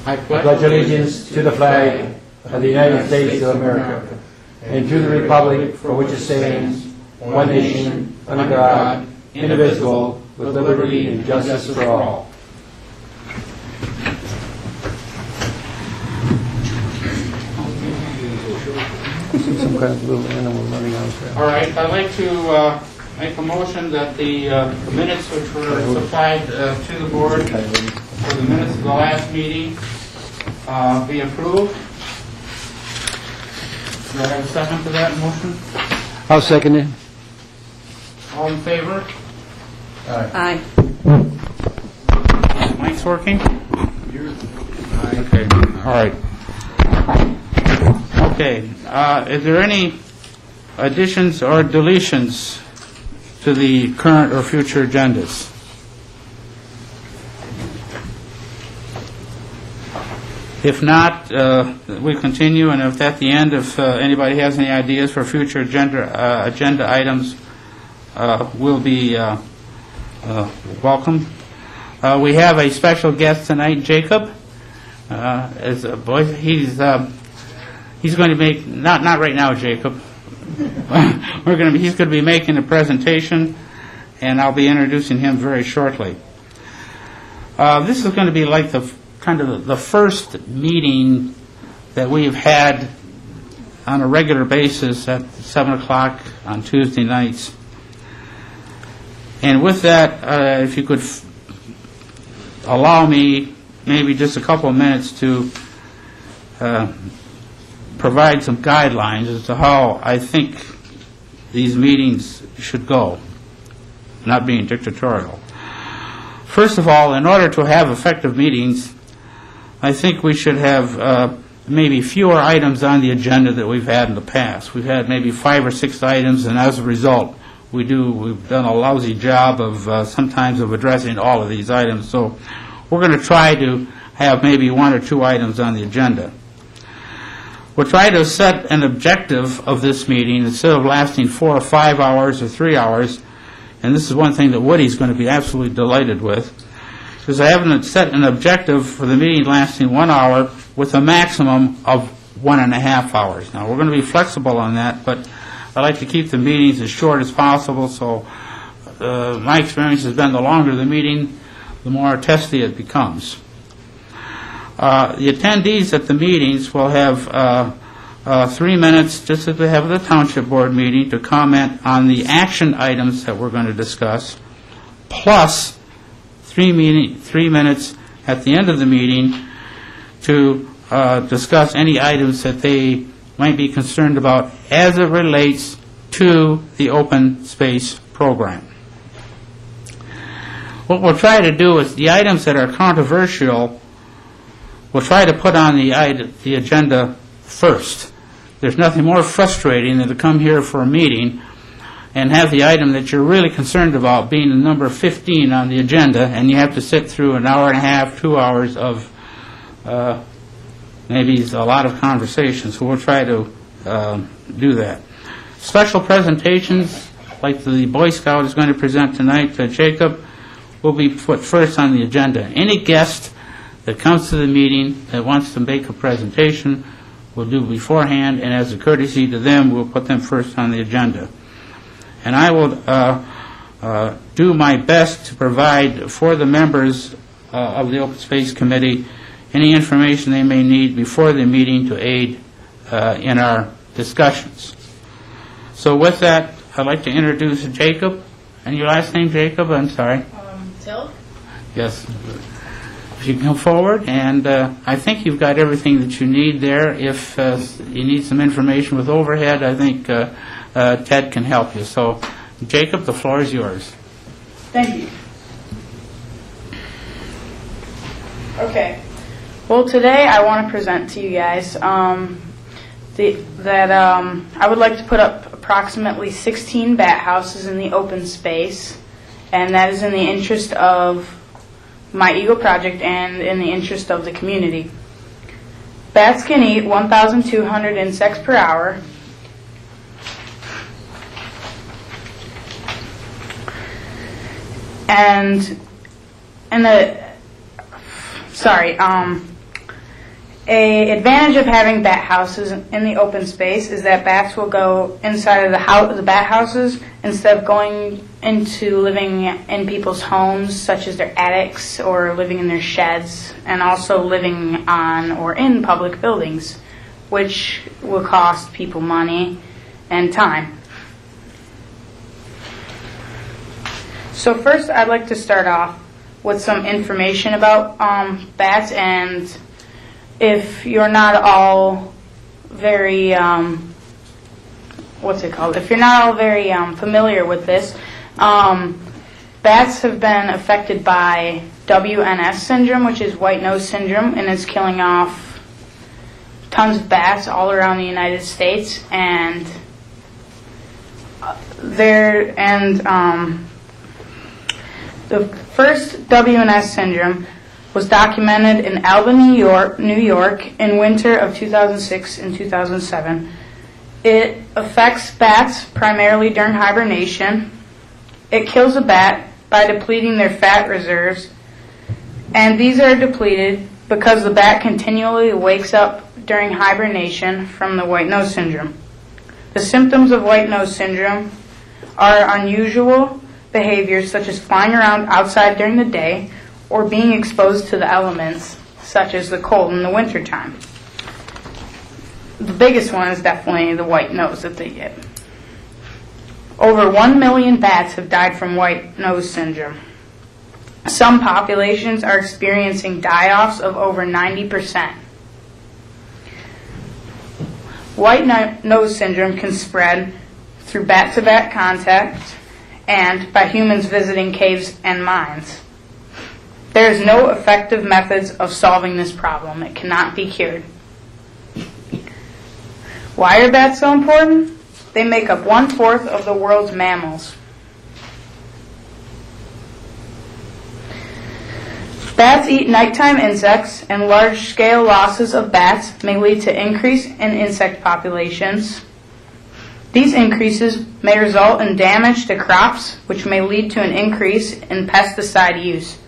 I pledge allegiance to the flag of the United States of America and to the republic for which it stands, one nation, under God, indivisible, with liberty and justice for all. Some kind of little animal running out there. All right, I'd like to make a motion that the minutes which were supplied to the board for the minutes of the last meeting be approved. Do I have a second to that motion? I'll second it. All in favor? Aye. Mic's working? Okay, all right. Okay, is there any additions or deletions to the current or future agendas? If not, we continue, and if at the end, if anybody has any ideas for future agenda items, will be welcome. We have a special guest tonight, Jacob. As a boy, he's going to make not right now, Jacob. He's going to be making a presentation, and I'll be introducing him very shortly. This is going to be like the first meeting that we've had on a regular basis at 7 o'clock on Tuesday nights. And with that, if you could allow me maybe just a couple of minutes to provide some guidelines as to how I think these meetings should go, not being dictatorial. First of all, in order to have effective meetings, I think we should have maybe fewer items on the agenda that we've had in the past. We've had maybe 5 or 6 items, and as a result, we've done a lousy job of sometimes of addressing all of these items. So we're going to try to have maybe 1 or 2 items on the agenda. We'll try to set an objective of this meeting instead of lasting 4 or 5 hours or 3 hours, and this is one thing that Woody's going to be absolutely delighted with, because I haven't set an objective for the meeting lasting 1 hour with a maximum of 1.5 hours. Now, we're going to be flexible on that, but I like to keep the meetings as short as possible, so my experience has been the longer the meeting, the more testy it becomes. The attendees at the meetings will have 3 minutes, just as we have at the Township Board meeting, to comment on the action items that we're going to discuss, plus 3 minutes at the end of the meeting to discuss any items that they might be concerned about as it relates to the open space program. What we'll try to do is the items that are controversial, we'll try to put on the agenda first. There's nothing more frustrating than to come here for a meeting and have the item that you're really concerned about being the number 15 on the agenda, and you have to sit through an hour and a half, 2 hours of maybe a lot of conversation. So we'll try to do that. Special presentations, like the Boy Scout is going to present tonight to Jacob, will be put first on the agenda. Any guest that comes to the meeting that wants to make a presentation we'll do beforehand, and as a courtesy to them, we'll put them first on the agenda. And I will do my best to provide for the members of the Open Space Committee any information they may need before the meeting to aid in our discussions. So with that, I'd like to introduce Jacob. And your last name, Jacob? I'm sorry. Till? Yes. If you come forward, and I think you've got everything that you need there. If you need some information with overhead, I think Ted can help you. So, Jacob, the floor is yours. Thank you. Okay. Well, today I want to present to you guys that I would like to put up approximately 16 bat houses in the open space, and that is in the interest of my Eagle project and in the interest of the community. Bats can eat 1,200 insects per hour. And A advantage of having bat houses in the open space is that bats will go inside of the bat houses instead of going into living in people's homes, such as their attics or living in their sheds, and also living on or in public buildings, which will cost people money and time. So first, I'd like to start off with some information about bats, and if you're not all very, If you're not all very familiar with this, bats have been affected by WNS syndrome, which is white nose syndrome, and it's killing off tons of bats all around the United States. And the first WNS syndrome was documented in Albany, New York in winter of 2006 and 2007. It affects bats primarily during hibernation. It kills a bat by depleting their fat reserves, and these are depleted because the bat continually wakes up during hibernation from the white nose syndrome. The symptoms of white nose syndrome are unusual behaviors such as flying around outside during the day or being exposed to the elements, such as the cold in the wintertime. The biggest one is definitely the white nose that they get. Over 1 million bats have died from white nose syndrome. Some populations are experiencing die-offs of over 90%. White nose syndrome can spread through bat-to-bat contact and by humans visiting caves and mines. There is no effective methods of solving this problem. It cannot be cured. Why are bats so important? They make up 1/4 of the world's mammals. Bats eat nighttime insects, and large-scale losses of bats may lead to increase in insect populations. These increases may result in damage to crops, which may lead to an increase in pesticide use.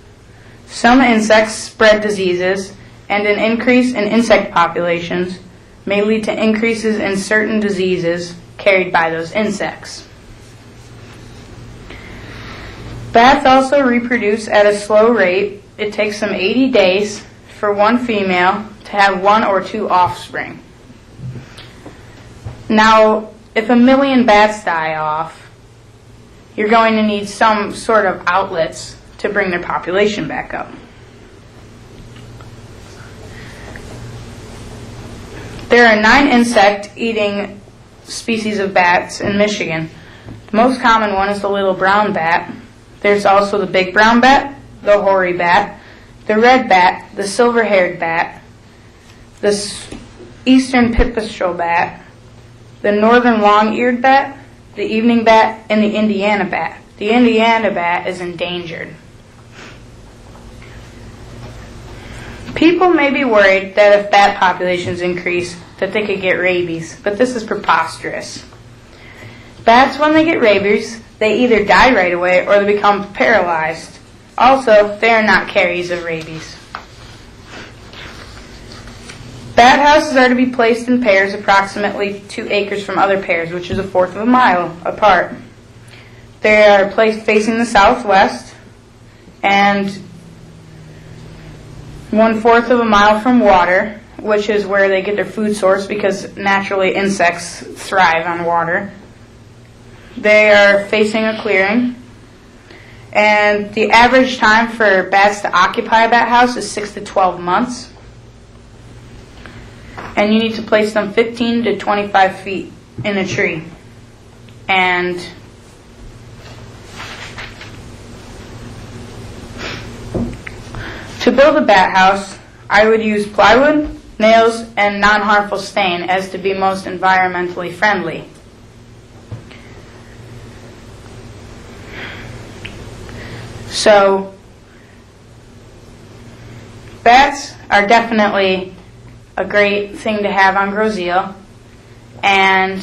Some insects spread diseases, and an increase in insect populations may lead to increases in certain diseases carried by those insects. Bats also reproduce at a slow rate. It takes them 80 days for one female to have 1 or 2 offspring. Now, if 1 million bats die off, you're going to need some sort of outlets to bring their population back up. There are 9 insect-eating species of bats in Michigan. The most common one is the little brown bat. There's also the big brown bat, the hoary bat, the red bat, the silver-haired bat, the eastern pipistrelle bat, the northern long-eared bat, the evening bat, and the Indiana bat. The Indiana bat is endangered. People may be worried that if bat populations increase, that they could get rabies, but this is preposterous. Bats, when they get rabies, they either die right away or they become paralyzed. Also, they are not carriers of rabies. Bat houses are to be placed in pairs approximately 2 acres from other pairs, which is 1/4 of a mile apart. They are placed facing the southwest and 1/4 of a mile from water, which is where they get their food source because naturally insects thrive on water. They are facing a clearing, and the average time for bats to occupy a bat house is 6 to 12 months. And you need to place them 15 to 25 feet in a tree. And to build a bat house, I would use plywood, nails, and non-harmful stain as to be most environmentally friendly. So, bats are definitely a great thing to have on Grosseal, and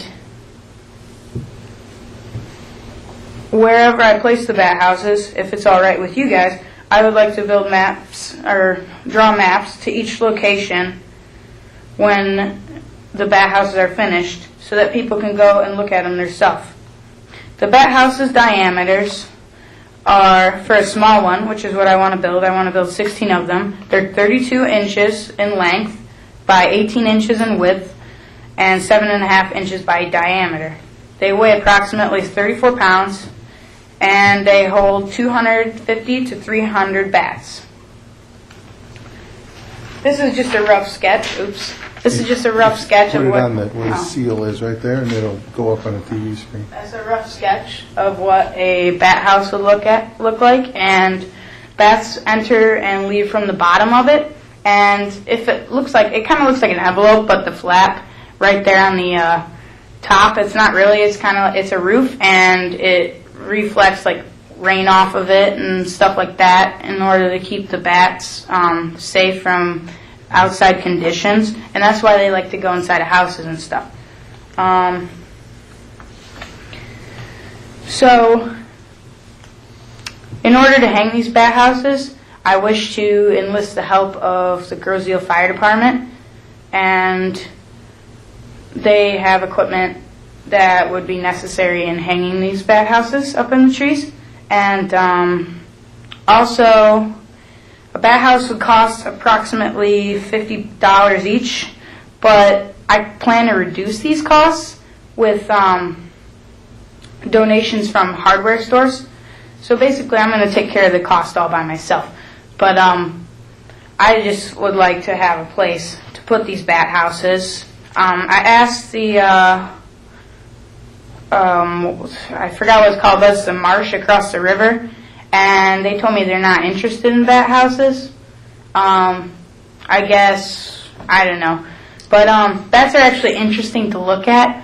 wherever I place the bat houses, if it's all right with you guys, I would like to build maps or draw maps to each location when the bat houses are finished so that people can go and look at them themselves. The bat houses diameters are, for a small one, which is what I want to build 16 of them. They're 32 inches in length by 18 inches in width and 7.5 inches by diameter. They weigh approximately 34 pounds and they hold 250 to 300 bats. This is just a rough sketch. Oops. This is just a rough sketch Put of it what... on where the oh. seal is right there, and it'll go up on a TV screen. That's a rough sketch of what a bat house would look like, and bats enter and leave from the bottom of it. And if it looks like, it kind of looks like an envelope, but the flap right there on the top, it's not really. It's kind of, it's a roof, and it reflects like rain off of it and stuff like that in order to keep the bats safe from outside conditions, and that's why they like to go inside of houses and stuff. So, in order to hang these bat houses, I wish to enlist the help of the Grosville Fire Department, and they have equipment that would be necessary in hanging these bat houses up in the trees. And also, a bat house would cost approximately $50 each, but I plan to reduce these costs with donations from hardware stores. So basically, I'm going to take care of the cost all by myself. But I just would like to have a place to put these bat houses. I asked the, I forgot what it's called, but it's the marsh across the river, and they told me they're not interested in bat houses. I guess, I don't know. But bats are actually interesting to look at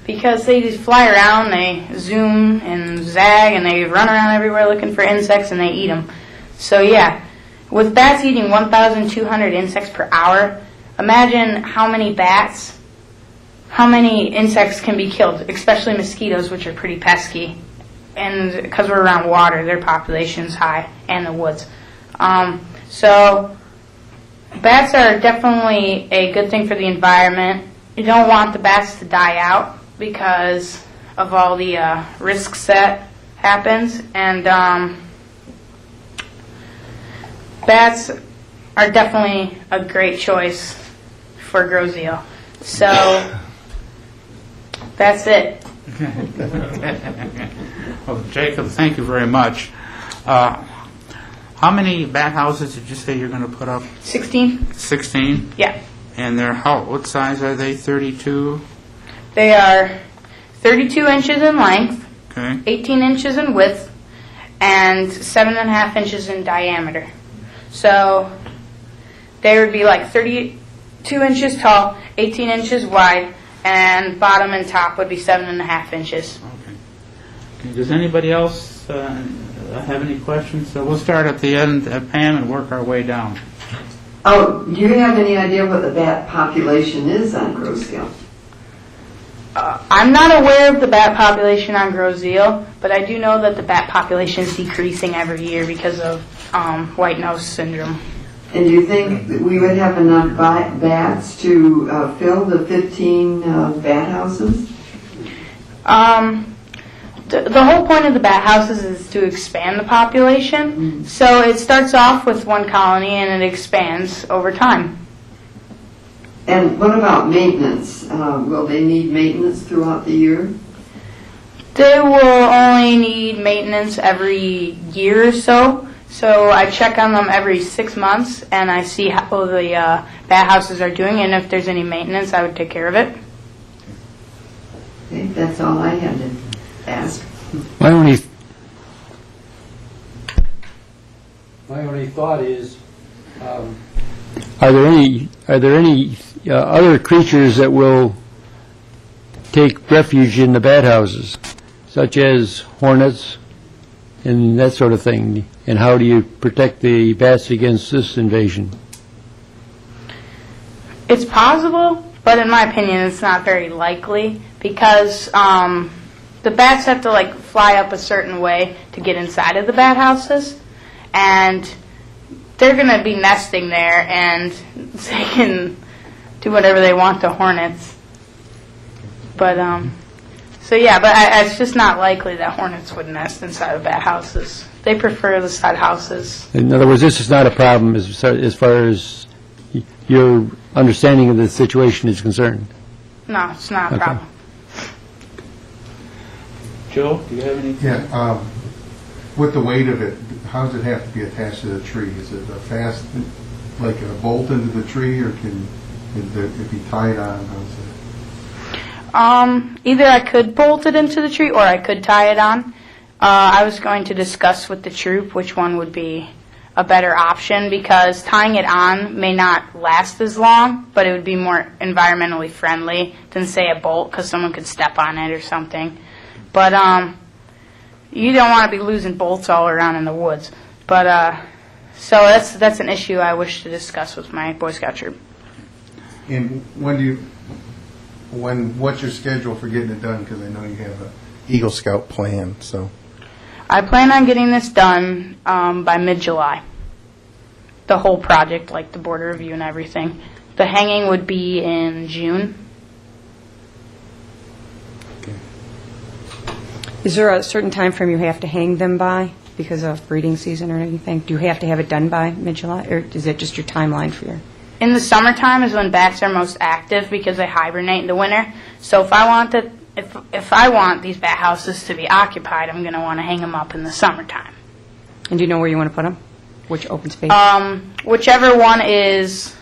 because they just fly around, they zoom and zag, and they run around everywhere looking for insects, and they eat them. So yeah, with bats eating 1,200 insects per hour, imagine how many insects can be killed, especially mosquitoes, which are pretty pesky. And because we're around water, their population's high, and the woods. So bats are definitely a good thing for the environment. You don't want the bats to die out because of all the risks that happens. And bats are definitely a great choice for Grosville. So that's it. Well, Jacob, thank you very much. How many bat houses did you say you're going to put up? 16? 16? Yeah. And they're what size are they? 32? They are 32 inches in length, Okay. 18 inches in width, and 7.5 inches in diameter. So they would be like 32 inches tall, 18 inches wide, and bottom and top would be 7.5 inches. Okay. Does anybody else have any questions? So we'll start at the end at Pam and work our way down. Oh, do you have any idea what the bat population is on Grosville? I'm not aware of the bat population on Grosville, but I do know that the bat population is decreasing every year because of white nose syndrome. And do you think that we would have enough bats to fill the 15 bat houses? The whole point of the bat houses is to expand the population. So it starts off with one colony and it expands over time. And what about maintenance? Will they need maintenance throughout the year? They will only need maintenance every year or so. So I check on them every 6 months and I see how the bat houses are doing, and if there's any maintenance, I would take care of it. Okay, that's all I had to ask. My only thought is, are there any other creatures that will take refuge in the bat houses, such as hornets and that sort of thing? And how do you protect the bats against this invasion? It's possible, but in my opinion, it's not very likely because the bats have to fly up a certain way to get inside of the bat houses, and they're going to be nesting there, and they can do whatever they want to hornets. But, so yeah, but it's just not likely that hornets would nest inside of bat houses. They prefer the side houses. In other words, this is not a problem as far as your understanding of the situation is concerned? No, it's not a Okay. problem. Joe, do you have any? Yeah, with the weight of it, how does it have to be attached to the tree? Is it a fast, like a bolt into the tree, or can it be tied on? How's it? Either I could bolt it into the tree or I could tie it on. I was going to discuss with the troop which one would be a better option, because tying it on may not last as long, but it would be more environmentally friendly than, say, a bolt, because someone could step on it or something. But you don't want to be losing bolts all around in the woods. But so that's an issue I wish to discuss with my Boy Scout troop. And what's your schedule for getting it done? Because I know you have a Eagle Scout plan, so. I plan on getting this done by mid-July. The whole project, like the border review and everything. The hanging would be in June. Is there a certain time frame you have to hang them by because of breeding season or anything? Do you have to have it done by mid-July, or is it just your timeline for your... In the summertime is when bats are most active because they hibernate in the winter. So if I want these bat houses to be occupied, I'm going to want to hang them up in the summertime. And do you know where you want to put them? Which open space? Whichever one is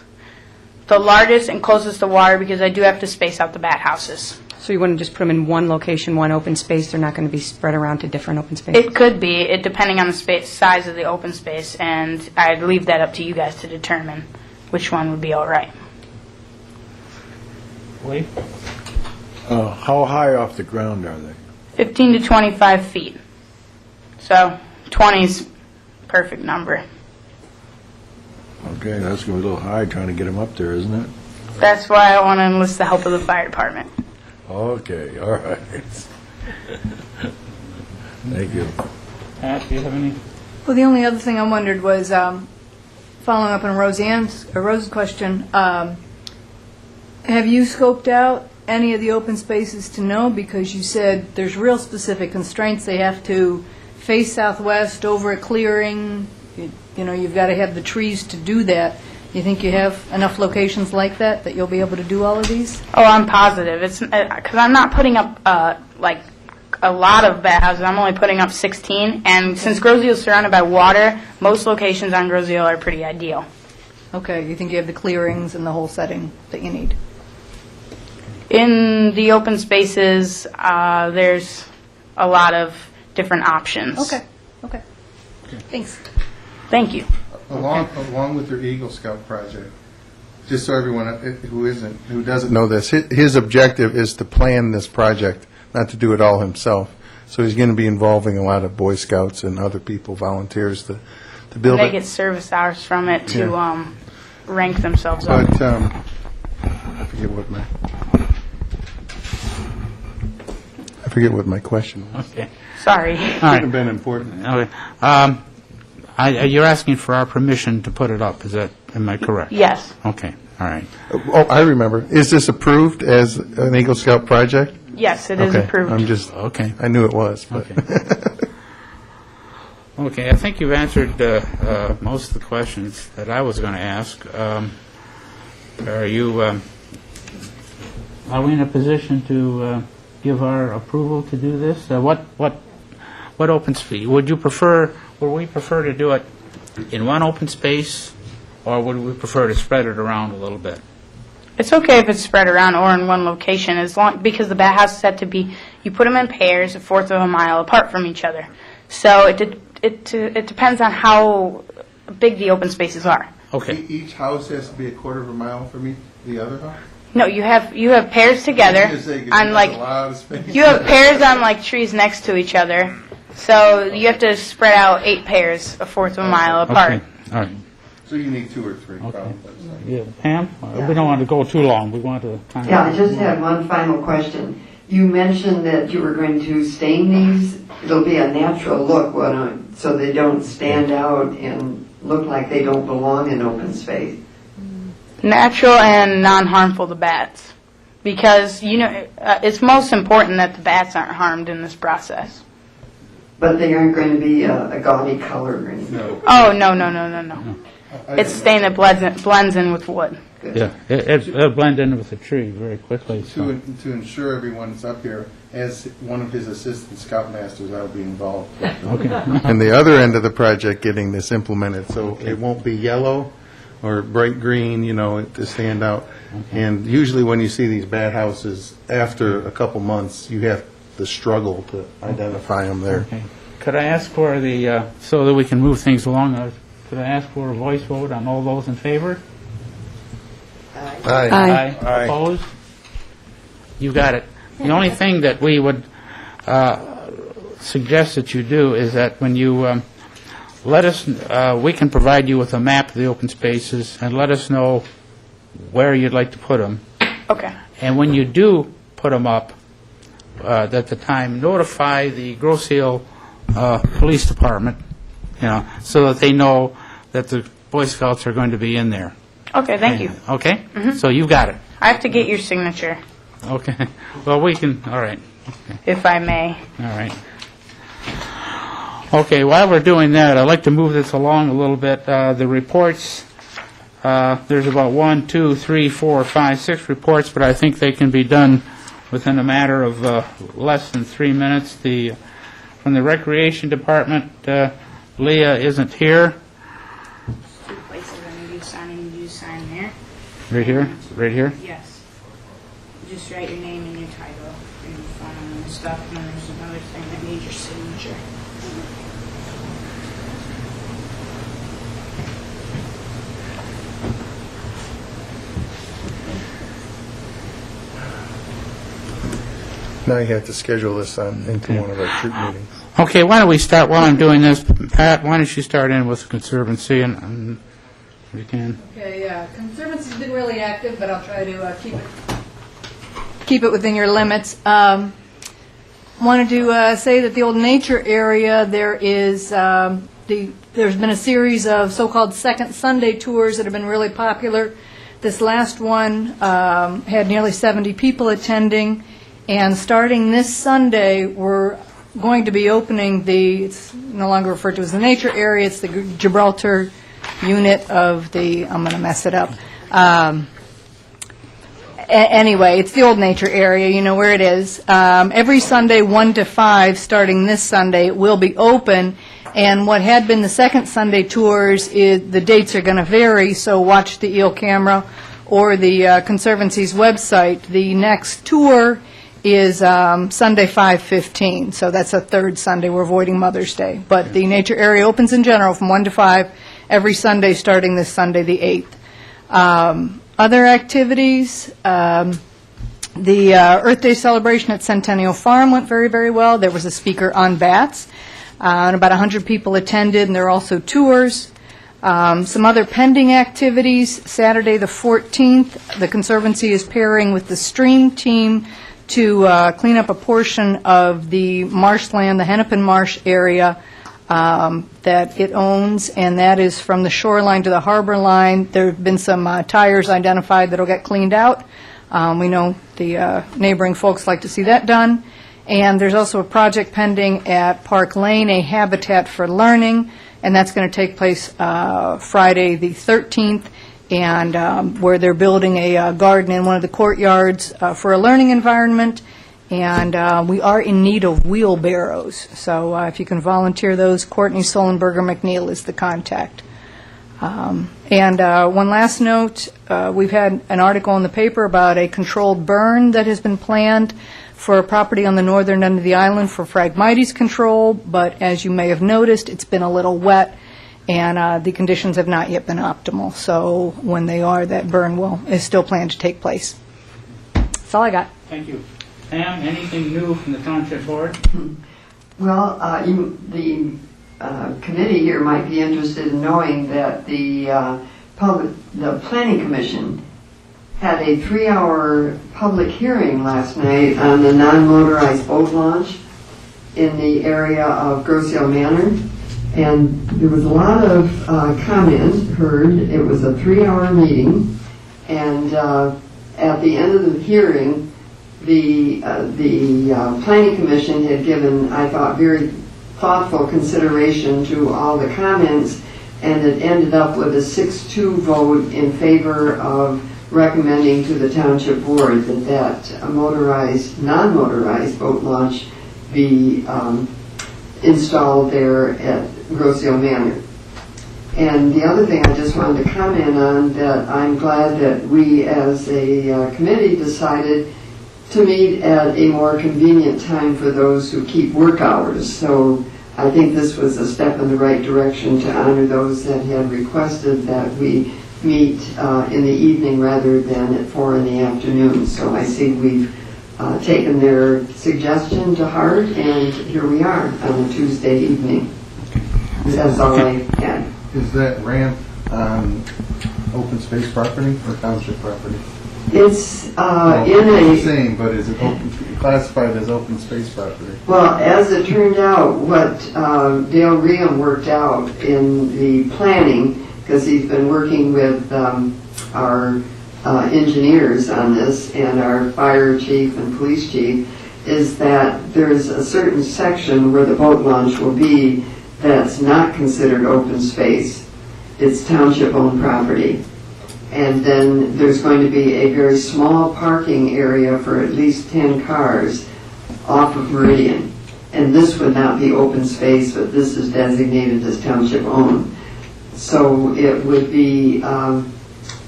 the largest and closest to water, because I do have to space out the bat houses. So you want to just put them in one location, one open space? They're not going to be spread around to different open spaces? It could be, depending on the size of the open space, and I'd leave that up to you guys to determine which one would be all right. Wait. How high off the ground are they? 15 to 25 feet. So 20's perfect number. Okay, that's going to be a little high trying to get them up there, isn't it? That's why I want to enlist the help of the fire department. Okay, all right. Thank you. Pat, do you have any? Well, the only other thing I wondered was, following up on Rose's question, have you scoped out any of the open spaces to know? Because you said there's real specific constraints. They have to face southwest over a clearing. You know, you've got to have the trees to do that. You think you have enough locations like that you'll be able to do all of these? Oh, I'm positive. It's because I'm not putting up like a lot of bat houses. I'm only putting up 16, and since Groseal is surrounded by water, most locations on Groseal are pretty ideal. Okay, you think you have the clearings and the whole setting that you need? In the open spaces, there's a lot of different options. Okay. Thanks. Thank you. Along with your Eagle Scout project, just so everyone who doesn't know this, his objective is to plan this project, not to do it all himself. So he's going to be involving a lot of Boy Scouts and other people, volunteers, to build They it. get service hours from it to Yeah. rank themselves up. But I forget what my question was. Okay. Sorry. All Could right. have been important. Okay. You're asking for our permission to put it up, am I correct? Yes. Okay, all right. Oh, I remember. Is this approved as an Eagle Scout project? Yes, it is Okay, approved. Okay. I knew it was, but. Okay. Okay, I think you've answered most of the questions that I was going to ask. Are we in a position to give our approval to do this? What open space? Would we prefer to do it in one open space, or would we prefer to spread it around a little bit? It's okay if it's spread around or in one location, because the bat houses have to be, you put them in pairs, a fourth of a mile apart from each other. So it depends on how big the open spaces are. Okay. Each house has to be a quarter of a mile from the other house? No, you have pairs together on like you have pairs on like trees next to each other. So you have to spread out 8 pairs, a fourth of a mile apart. Okay, all right. So you need 2 or 3, probably. Yeah, Pam, we don't want to go too long. We want to. Yeah, I just had one final question. You mentioned that you were going to stain these. It'll be a natural look, so they don't stand out and look like they don't belong in open space. Natural and non-harmful to bats. Because, it's most important that the bats aren't harmed in this process. But they aren't going to be a gaudy color or anything? No. Oh, no. It's stain that blends in with wood. Yeah, it'll blend in with the tree very quickly. So. To ensure everyone's up here, as one of his assistant scoutmasters, I'll be involved. Okay. And the other end of the project, getting this implemented, so it won't be yellow or bright green, to stand out. And usually when you see these bat houses, after a couple months, you have the struggle to identify them there. Okay. Could I ask for so that we can move things along, could I ask for a voice vote on all those in favor? Aye. Aye. Opposed? You got it. The only thing that we would suggest that you do is that when you let us, we can provide you with a map of the open spaces and let us know where you'd like to put them. Okay. And when you do put them up, at the time, notify the Grosse Ile Police Department, so that they know that the Boy Scouts are going to be in there. Okay, thank you. Okay? So you've got it. I have to get your signature, Okay. Well, we can, all right. if I may. All right. Okay, while we're doing that, I'd like to move this along a little bit. The reports, there's about 1, 2, 3, 4, 5, 6 reports, but I think they can be done within a matter of less than 3 minutes. From the Recreation Department, Leah isn't here. Two places I need you signing, you sign there. Right here? Right here? Yes. Just write your name and your title and your phone and stuff, and then there's another thing that needs your signature. Now you have to schedule this into one of our troop meetings. Okay, why don't we start, while I'm doing this, Pat, why don't you start in with the Conservancy, and if you can. Okay, Conservancy's been really active, but I'll try to keep it within your limits. Wanted to say that the old nature area, there's been a series of so-called second Sunday tours that have been really popular. This last one had nearly 70 people attending, and starting this Sunday, we're going to be opening it's no longer referred to as the nature area, it's the Gibraltar unit of I'm going to mess it up. Anyway, it's the old nature area, you know where it is. Every Sunday, 1 to 5, starting this Sunday, it will be open. And what had been the second Sunday tours, the dates are going to vary, so watch the EEL camera or the Conservancy's website. The next tour is Sunday 5/15, so that's a third Sunday. We're avoiding Mother's Day. But the nature area opens in general from 1 to 5 every Sunday, starting this Sunday, the 8th. Other activities, the Earth Day celebration at Centennial Farm went very, very well. There was a speaker on bats, and about 100 people attended, and there are also tours. Some other pending activities, Saturday the 14th, the Conservancy is pairing with the Stream Team to clean up a portion of the marshland, the Hennepin Marsh area that it owns, and that is from the shoreline to the harbor line. There have been some tires identified that will get cleaned out. We know the neighboring folks like to see that done. And there's also a project pending at Park Lane, a Habitat for Learning, and that's going to take place Friday the 13th, and where they're building a garden in one of the courtyards for a learning environment. And we are in need of wheelbarrows, so if you can volunteer those, Courtney Solenberger McNeil is the contact. And one last note, we've had an article in the paper about a controlled burn that has been planned for a property on the northern end of the island for Phragmites control, but as you may have noticed, it's been a little wet, and the conditions have not yet been optimal. So when they are, that burn is still planned to take place. That's all I got. Thank you. Pam, anything new from the Township Board? Well, the committee here might be interested in knowing that the Planning Commission had a 3-hour public hearing last night on the non-motorized boat launch in the area of Grosse Ile Manor, and there was a lot of comment heard. It was a 3-hour meeting, And at the end of the hearing, the Planning Commission had given, I thought, very thoughtful consideration to all the comments, and it ended up with a 6-2 vote in favor of recommending to the Township Board that a motorized, non-motorized boat launch be installed there at Grosse Manor. And the other thing I just wanted to comment on, that I'm glad that we as a committee decided to meet at a more convenient time for those who keep work hours. So I think this was a step in the right direction to honor those that had requested that we meet in the evening rather than at 4 in the afternoon. So I see we've taken their suggestion to heart, and here we are on a Tuesday evening. That's all I had. Is that ramp on open space property or township property? It's in the a... same, but is it classified as open space property? Well, as it turned out, what Dale Ream worked out in the planning, because he's been working with our engineers on this and our fire chief and police chief, is that there's a certain section where the boat launch will be that's not considered open space. It's township-owned property. And then there's going to be a very small parking area for at least 10 cars off of Meridian. And this would not be open space, but this is designated as township-owned. So it would be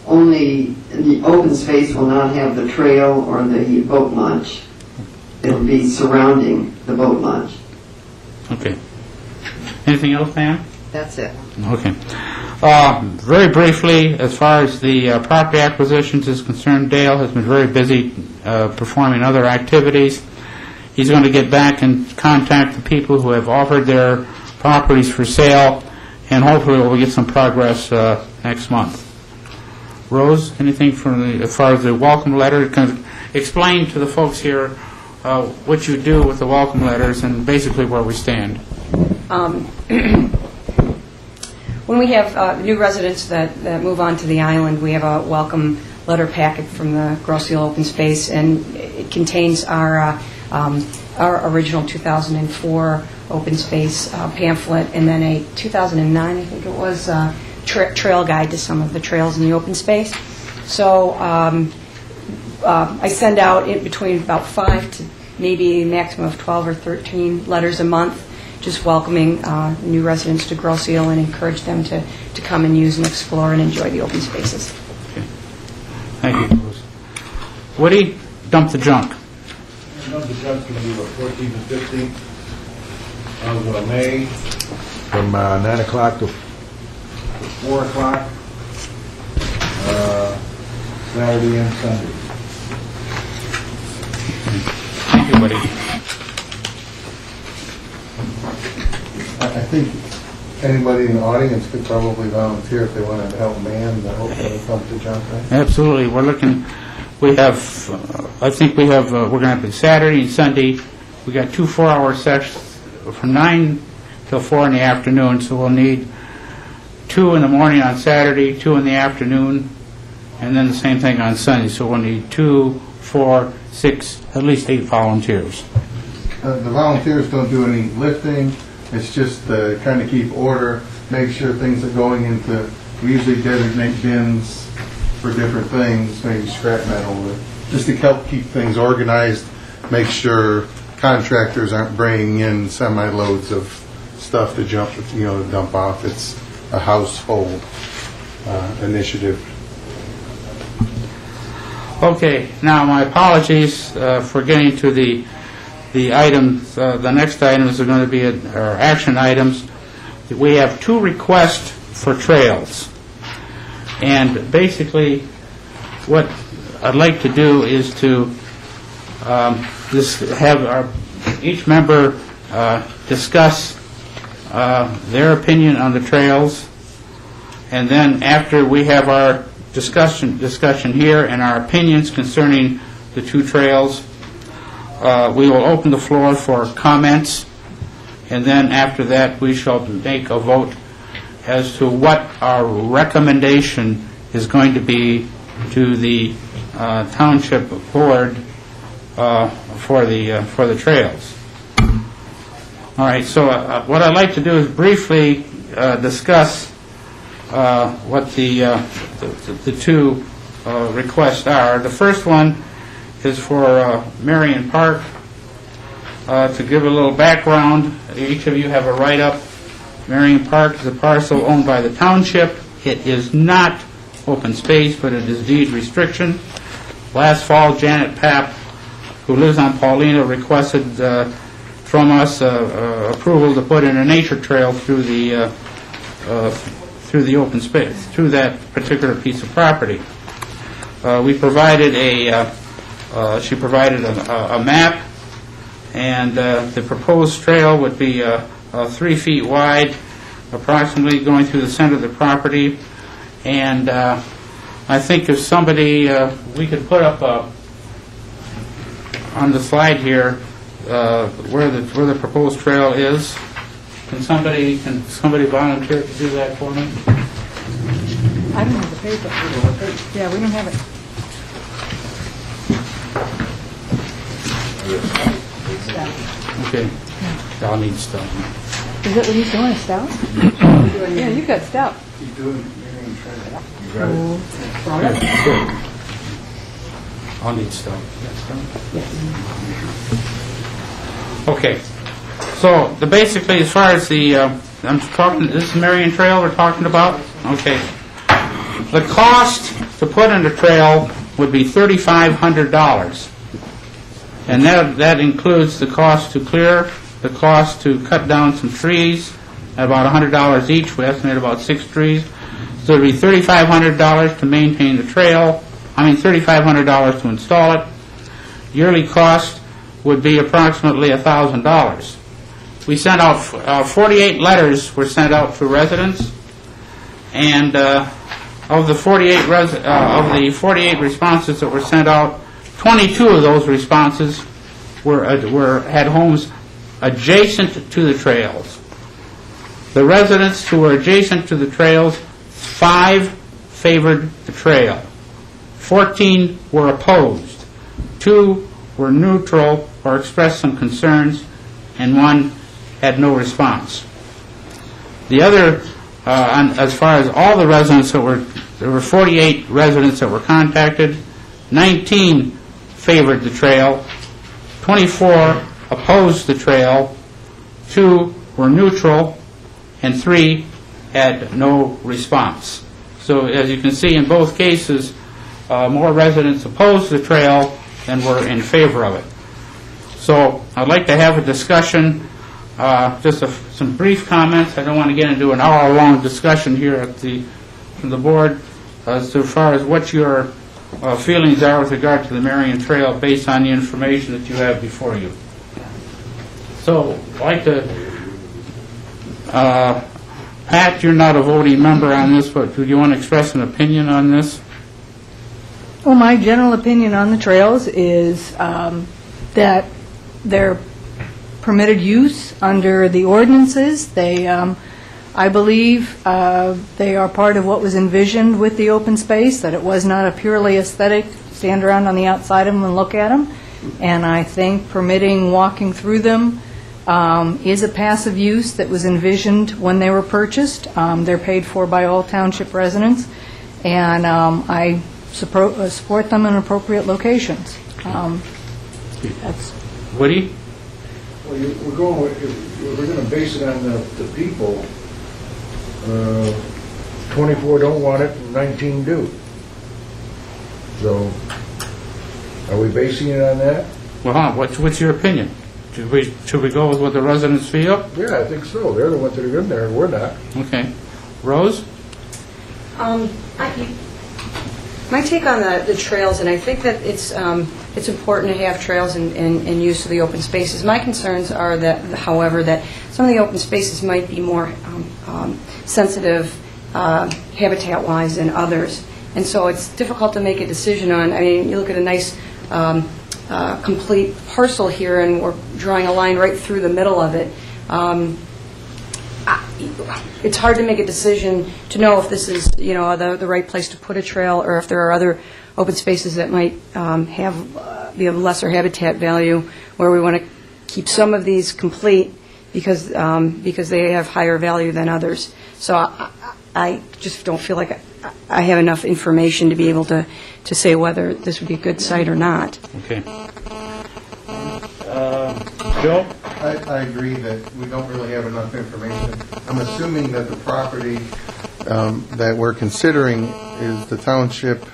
only, the open space will not have the trail or the boat launch. It'll be surrounding the boat launch. Okay. Anything else, Pam? That's it. Okay. Very briefly, as far as the property acquisitions is concerned, Dale has been very busy performing other activities. He's going to get back and contact the people who have offered their properties for sale, and hopefully we'll get some progress next month. Rose, anything from as far as the welcome letter? Explain to the folks here what you do with the welcome letters and basically where we stand. When we have new residents that move onto the island, we have a welcome letter packet from the Grosse Open Space, and it contains our original 2004 open space pamphlet, and then a 2009, I think it was, trail guide to some of the trails in the open space. So I send out in between about 5 to maybe a maximum of 12 or 13 letters a month, just welcoming new residents to Grosse Ile and encourage them to come and use and explore and enjoy the open spaces. Okay. Thank you, Rose. Woody, dump the junk. Dump the junk's going to be about 14th and 15th of May, from 9 o'clock to 4 o'clock, Saturday and Sunday. Thank you, Woody. I think anybody in the audience could probably volunteer if they wanted to help man the dump the junk, right? Absolutely. We're looking, we have, I think we have, we're going to have it Saturday and Sunday. We got 2 4-hour sessions from 9 till 4 in the afternoon, so we'll need 2 in the morning on Saturday, 2 in the afternoon, and then the same thing on Sunday. So we'll need 2, 4, 6, at least 8 volunteers. The volunteers don't do any lifting. It's just kind of keep order, make sure things are going into, we usually designate bins for different things, maybe scrap metal, just to help keep things organized, make sure contractors aren't bringing in semi-loads of stuff to dump off. It's a household initiative. Okay, now my apologies for getting to the items. The next items are going to be our action items. We have 2 requests for trails. And basically, what I'd like to do is to just have each member discuss their opinion on the trails. And then after we have our discussion here and our opinions concerning the 2 trails, we will open the floor for comments, and then after that we shall make a vote as to what our recommendation is going to be to the township board for the trails. All right, so what I'd like to do is briefly discuss what the two requests are. The first one is for Marion Park. To give a little background, each of you have a write-up. Marion Park is a parcel owned by the township. It is not open space, but it is deed restriction. Last fall, Janet Papp, who lives on Paulina, requested from us approval to put in a nature trail through the open space, through that particular piece of property. We provided she provided a map, and the proposed trail would be 3 feet wide, approximately going through the center of the property. And I think if somebody, we could put up on the slide here where the proposed trail is. Can somebody volunteer to do that for me? I don't have the paper. Yeah, we don't have it. Okay. I'll need stuff. Is that what he's doing, a stout? Yeah, you've got stout. I'll need stuff. Okay. So basically, as far as the, I'm talking, this is Marion Trail we're talking about? Okay. The cost to put in the trail would be $3,500. And that includes the cost to clear, the cost to cut down some trees, at about $100 each. We estimate about 6 trees. So it would be $3,500 to maintain the trail. $3,500 to install it. Yearly cost would be approximately $1,000. We sent out 48 letters were sent out to residents, and of the 48 responses that were sent out, 22 of those responses had homes adjacent to the trails. The residents who were adjacent to the trails, 5 favored the trail. 14 were opposed. 2 were neutral or expressed some concerns, and 1 had no response. The other, as far as all the residents there were 48 residents that were contacted. 19 favored the trail, 24 opposed the trail, 2 were neutral, and 3 had no response. So as you can see, in both cases, more residents opposed the trail than were in favor of it. So I'd like to have a discussion, just some brief comments. I don't want to get into an hour-long discussion here from the board as far as what your feelings are with regard to the Marion Trail based on the information that you have before you. So I'd like to, Pat, you're not a voting member on this, but do you want to express an opinion on this? Well, my general opinion on the trails is that they're permitted use under the ordinances. They, I believe, they are part of what was envisioned with the open space, that it was not a purely aesthetic, stand around on the outside of them and look at them. And I think permitting walking through them is a passive use that was envisioned when they were purchased. They're paid for by all township residents, and I support them in appropriate locations. That's Woody? Well, we're going to base it on the people. 24 don't want it, and 19 do. So, are we basing it on that? Well, what's your opinion? Should we go with what the residents feel? Yeah, I think so. They're the ones that are in there, we're not. Okay. Rose? My take on the trails, and I think that it's important to have trails and use of the open spaces. My concerns are that, however, that some of the open spaces might be more sensitive habitat-wise than others. And so it's difficult to make a decision on. I mean, you look at a nice complete parcel here, and we're drawing a line right through the middle of it. it's hard to make a decision to know if this is, the right place to put a trail, or if there are other open spaces that might be of lesser habitat value, where we want to keep some of these complete because they have higher value than others. So I just don't feel like I have enough information to be able to say whether this would be a good site or not. Okay. Joe? I agree that we don't really have enough information. I'm assuming that the property that we're considering is the township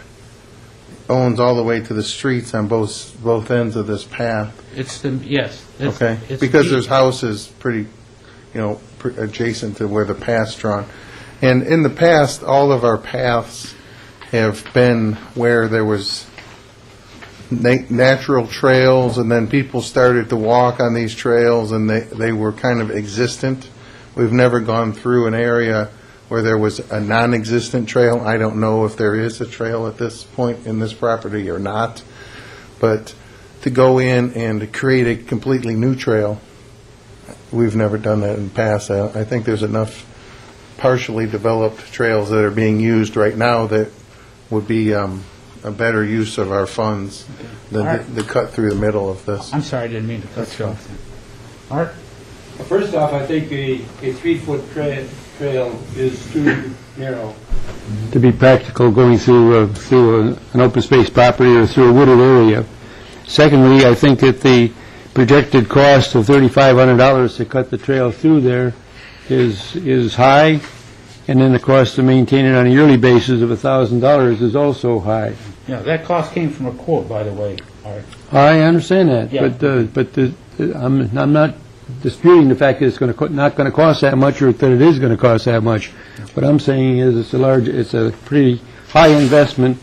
owns all the way to the streets on both ends of this path. Yes. Okay, because there's houses pretty, adjacent to where the path's drawn. And in the past, all of our paths have been where there was natural trails, and then people started to walk on these trails, and they were kind of existent. We've never gone through an area where there was a non-existent trail. I don't know if there is a trail at this point in this property or not, but to go in and to create a completely new trail, we've never done that in the past. I think there's enough partially developed trails that are being used right now that would be a better use of our funds than to cut through the middle of this. I'm sorry, I didn't mean to cut you off. Art? First off, I think a 3-foot trail is too narrow. To be practical, going through an open space property or through a wooded area. Secondly, I think that the projected cost of $3,500 to cut the trail through there is high, and then the cost to maintain it on a yearly basis of $1,000 is also high. Yeah, that cost came from a quote, by the way, Art. I understand that, Yeah. but I'm not disputing the fact that it's not going to cost that much, or that it is going to cost that much. What I'm saying is it's a pretty high investment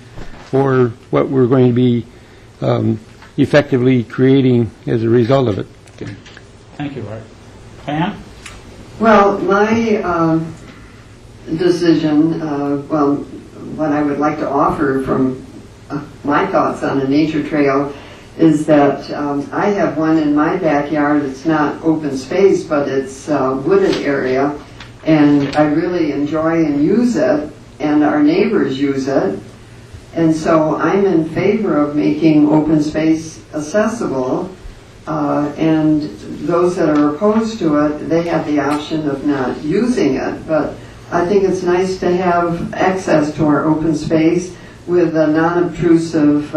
for what we're going to be effectively creating as a result of it. Okay. Thank you, Art. Pam? Well, my decision, what I would like to offer from my thoughts on a nature trail is that I have one in my backyard. It's not open space, but it's a wooded area, and I really enjoy and use it, and our neighbors use it. And so I'm in favor of making open space accessible, and those that are opposed to it, they have the option of not using it. But I think it's nice to have access to our open space with a non-obtrusive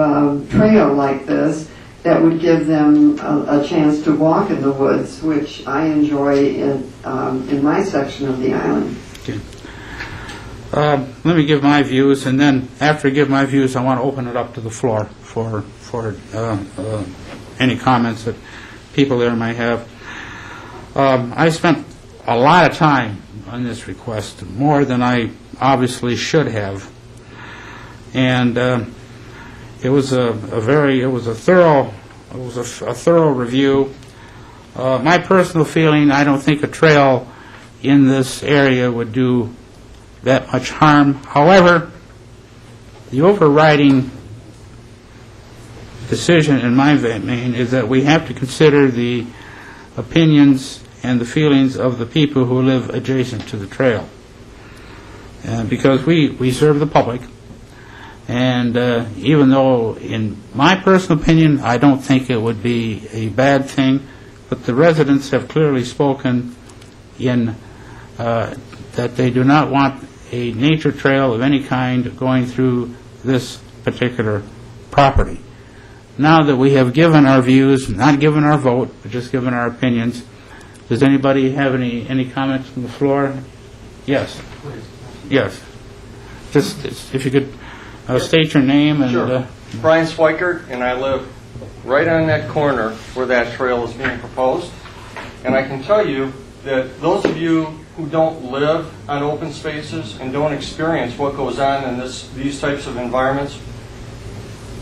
trail like this that would give them a chance to walk in the woods, which I enjoy in my section of the island. Okay. Let me give my views, and then after I give my views, I want to open it up to the floor for any comments that people there might have. I spent a lot of time on this request, more than I obviously should have, and it was a thorough review. My personal feeling, I don't think a trail in this area would do that much harm. However, the overriding decision in my opinion is that we have to consider the opinions and the feelings of the people who live adjacent to the trail. Because we serve the public, and even though, in my personal opinion, I don't think it would be a bad thing, but the residents have clearly spoken in that they do not want a nature trail of any kind going through this particular property. Now that we have given our views, not given our vote, but just given our opinions, does anybody have any comments from the floor? Yes. Yes. Just if you could state your name and... Sure. Brian Swikert, and I live right on that corner where that trail is being proposed. And I can tell you that those of you who don't live on open spaces and don't experience what goes on in these types of environments,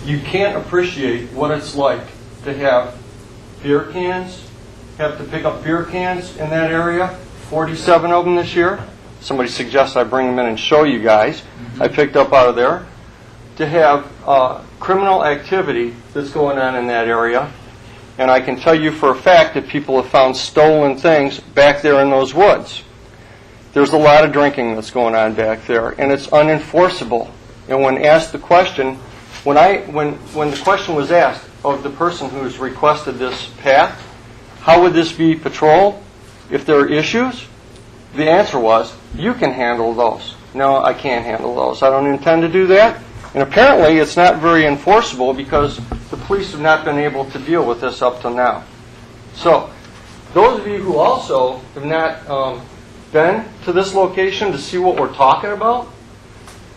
you can't appreciate what it's like to have beer cans, have to pick up beer cans in that area, 47 of them this year. Somebody suggests I bring them in and show you guys. I picked up out of there. To have criminal activity that's going on in that area. And I can tell you for a fact that people have found stolen things back there in those woods. there's a lot of drinking that's going on back there, and it's unenforceable. And when asked the question, when the question was asked of the person who's requested this path, how would this be patrolled if there are issues? The answer was, you can handle those. No, I can't handle those. I don't intend to do that. And apparently it's not very enforceable because the police have not been able to deal with this up till now. So, those of you who also have not been to this location to see what we're talking about,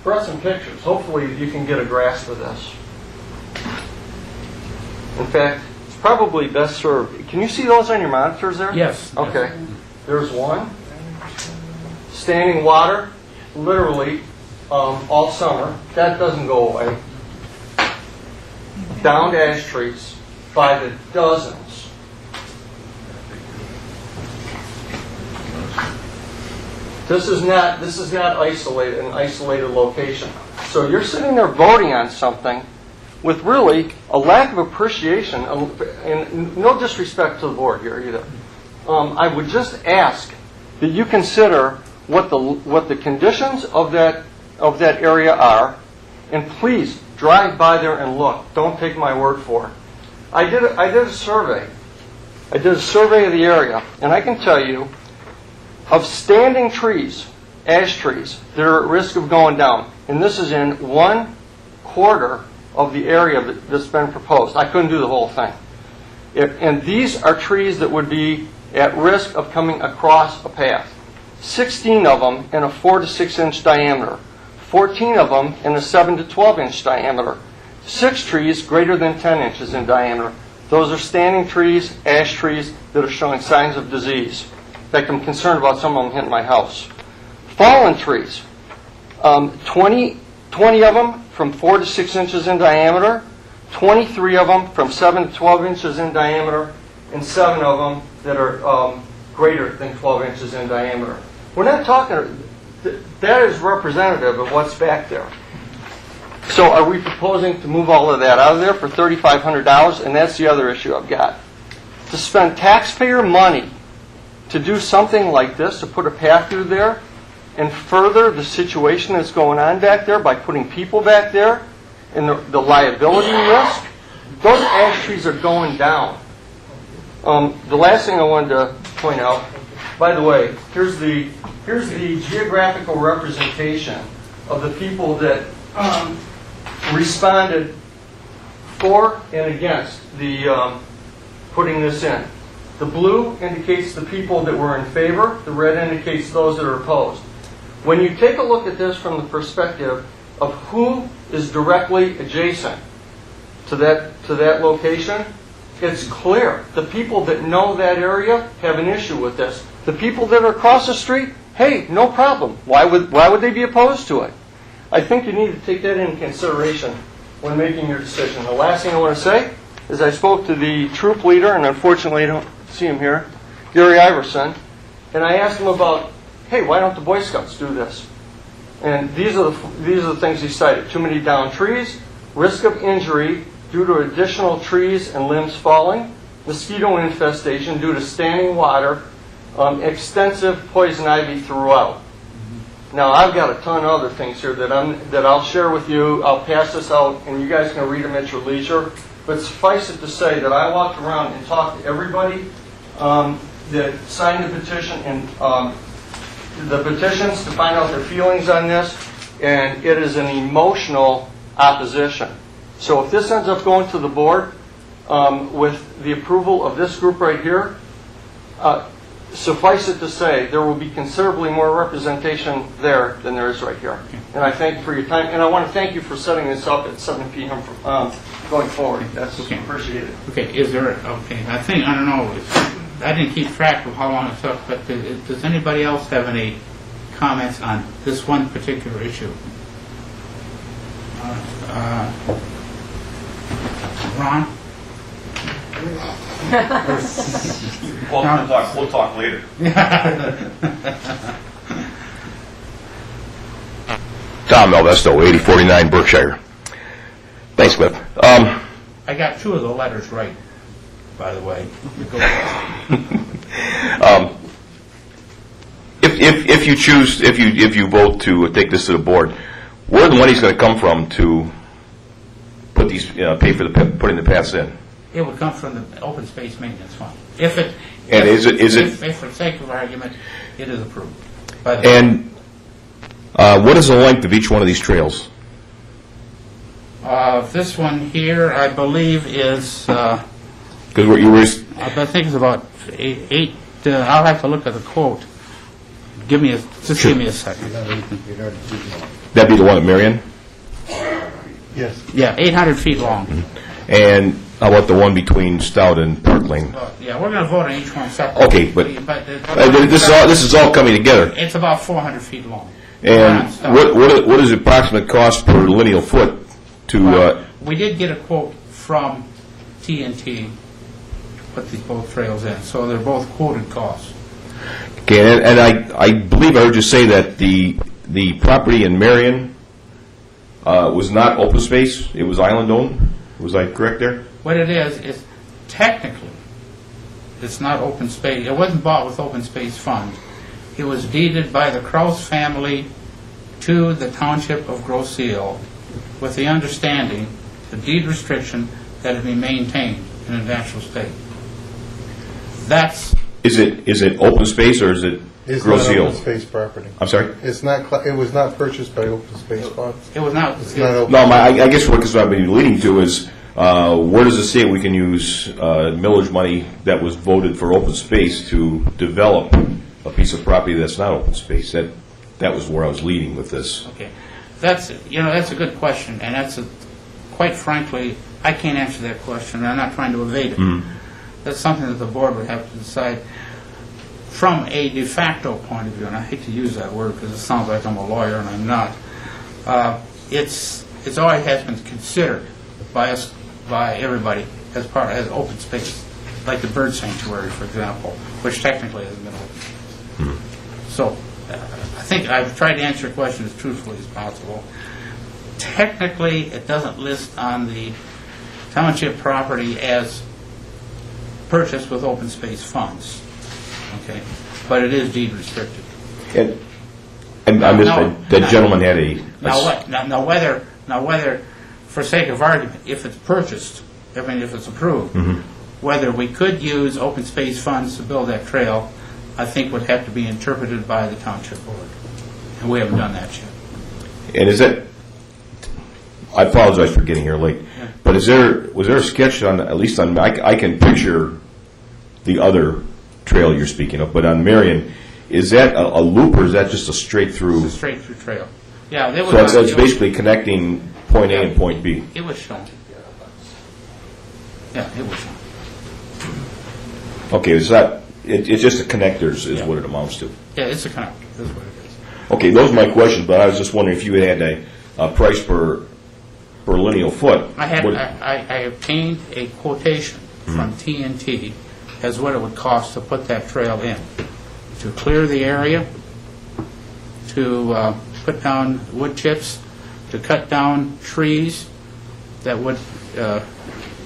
brought some pictures. Hopefully you can get a grasp of this. In fact, it's probably best served. Can you see those on your monitors there? Yes. Okay. There's one. Standing water, literally, all summer. That doesn't go away. Downed ash trees by the dozens. This is not an isolated location. So you're sitting there voting on something with really a lack of appreciation, and no disrespect to the board here either. I would just ask that you consider what the conditions of that area are, and please drive by there and look. Don't take my word for it. I did a survey. I did a survey of the area, and I can tell you, of standing trees, ash trees, that are at risk of going down, and this is in 1/4 of the area that's been proposed. I couldn't do the whole thing. And these are trees that would be at risk of coming across a path. 16 of them in a 4 to 6 inch diameter. 14 of them in a 7 to 12 inch diameter. 6 trees greater than 10 inches in diameter. Those are standing trees, ash trees, that are showing signs of disease. In fact, I'm concerned about some of them hitting my house. Fallen trees. 20 of them from 4 to 6 inches in diameter. 23 of them from 7 to 12 inches in diameter. And 7 of them that are greater than 12 inches in diameter. We're not talking, that is representative of what's back there. So are we proposing to move all of that out of there for $3,500? And that's the other issue I've got. To spend taxpayer money to do something like this, to put a path through there, and further the situation that's going on back there by putting people back there and the liability risk, those ash trees are going down. The last thing I wanted to point out, by the way, here's the geographical representation of the people that responded for and against the putting this in. The blue indicates the people that were in favor. The red indicates those that are opposed. When you take a look at this from the perspective of who is directly adjacent to that location, it's clear. The people that know that area have an issue with this. The people that are across the street, hey, no problem. Why would they be opposed to it? I think you need to take that into consideration when making your decision. The last thing I want to say is I spoke to the troop leader, and unfortunately I don't see him here, Gary Iverson, and I asked him about, hey, why don't the Boy Scouts do this? And these are the things he cited. Too many downed trees, risk of injury due to additional trees and limbs falling, mosquito infestation due to standing water, extensive poison ivy throughout. Now, I've got a ton of other things here that I'll share with you. I'll pass this out, and you guys can read them at your leisure. But suffice it to say that I walked around and talked to everybody that signed the petition and the petitions to find out their feelings on this, and it is an emotional opposition. So if this ends up going to the board with the approval of this group right here, suffice it to say there will be considerably more representation there than there is right here. And I thank you for your time, and I want to thank you for setting this up at 7 p.m. Going forward. That's appreciated. Okay, I don't know, I didn't keep track of how long it took, but does anybody else have any comments on this one particular issue? Ron? We'll talk later. Tom Melvesto, 8049 Berkshire. Thanks, Cliff. I got 2 of the letters right, by the way. If you choose, if you vote to take this to the board, where the money's going to come from to put these, pay for putting the paths in? It would come from the open space maintenance fund. If it... And is it... If for sake of argument, it is approved. By the And what is the length of each one of these trails? This one here, I believe, is... Because you were... I think it's about eight. I'll have to look at the quote. Give me a second. That'd be the one at Marion? Yes. Yeah, 800 feet long. And how about the one between Stout and Park Lane? Yeah, we're going to vote on each one separately. Okay, but this is all coming together. It's about 400 feet long. And what is the approximate cost per lineal foot to... We did get a quote from TNT to put these both trails in, so they're both quoted costs. Okay, and I believe I heard you say that the property in Marion was not open space, it was island owned? Was I correct there? What it is technically, it's not open space. It wasn't bought with open space funds. It was deeded by the Kraus family to the township of Grosse Ile with the understanding, the deed restriction, that it be maintained in a natural state. That's... Is it open space or is it It's Grosse not Ile? open space property. I'm sorry? It's not, it was not purchased by open space funds. It was not... It's not open. No, I guess what I've been leading to is where does it say we can use millage money that was voted for open space to develop a piece of property that's not open space? That was where I was leading with this. Okay. That's a good question, and quite frankly, I can't answer that question, and I'm not trying to evade it. That's something that the board would have to decide from a de facto point of view, and I hate to use that word because it sounds like I'm a lawyer, and I'm not. It's always has been considered by us, by everybody, as open space, like the bird sanctuary, for example, which technically hasn't been open. So, I think I've tried to answer your question as truthfully as possible. Technically, it doesn't list on the township property as purchased with open space funds, okay? But it is deed restricted. And I missed that gentleman had a... Now whether, for sake of argument, if it's purchased, I mean, if it's approved, whether we could use open space funds to build that trail, I think would have to be interpreted by the township board, and we haven't done that yet. And is that... I apologize for getting here late, but was there a sketch on, at least on, I can picture the other trail you're speaking of, but on Marion, is that a loop or is that just a straight through? It's a straight through trail. Yeah, there was. So it's basically connecting point A and point B. It was shown. Yeah, it was shown. Okay, it's just a connectors is what it amounts to. Yeah, it's a connector. That's what it is. Okay, those are my questions, but I was just wondering if you had a price per lineal foot. I obtained a quotation from TNT as what it would cost to put that trail in, to clear the area, to put down wood chips, to cut down trees that would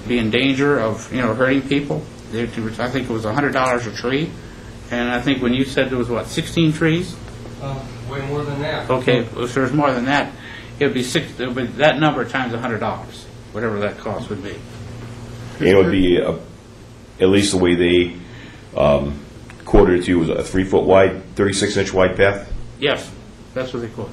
be in danger of hurting people. I think it was $100 a tree, and I think when you said there was 16 trees. Way more than that. Okay, if there's more than that, it would be that number times $100, whatever that cost would be. It would be at least the way they quoted it to you was a 3-foot wide, 36-inch wide path. Yes, that's what they quote.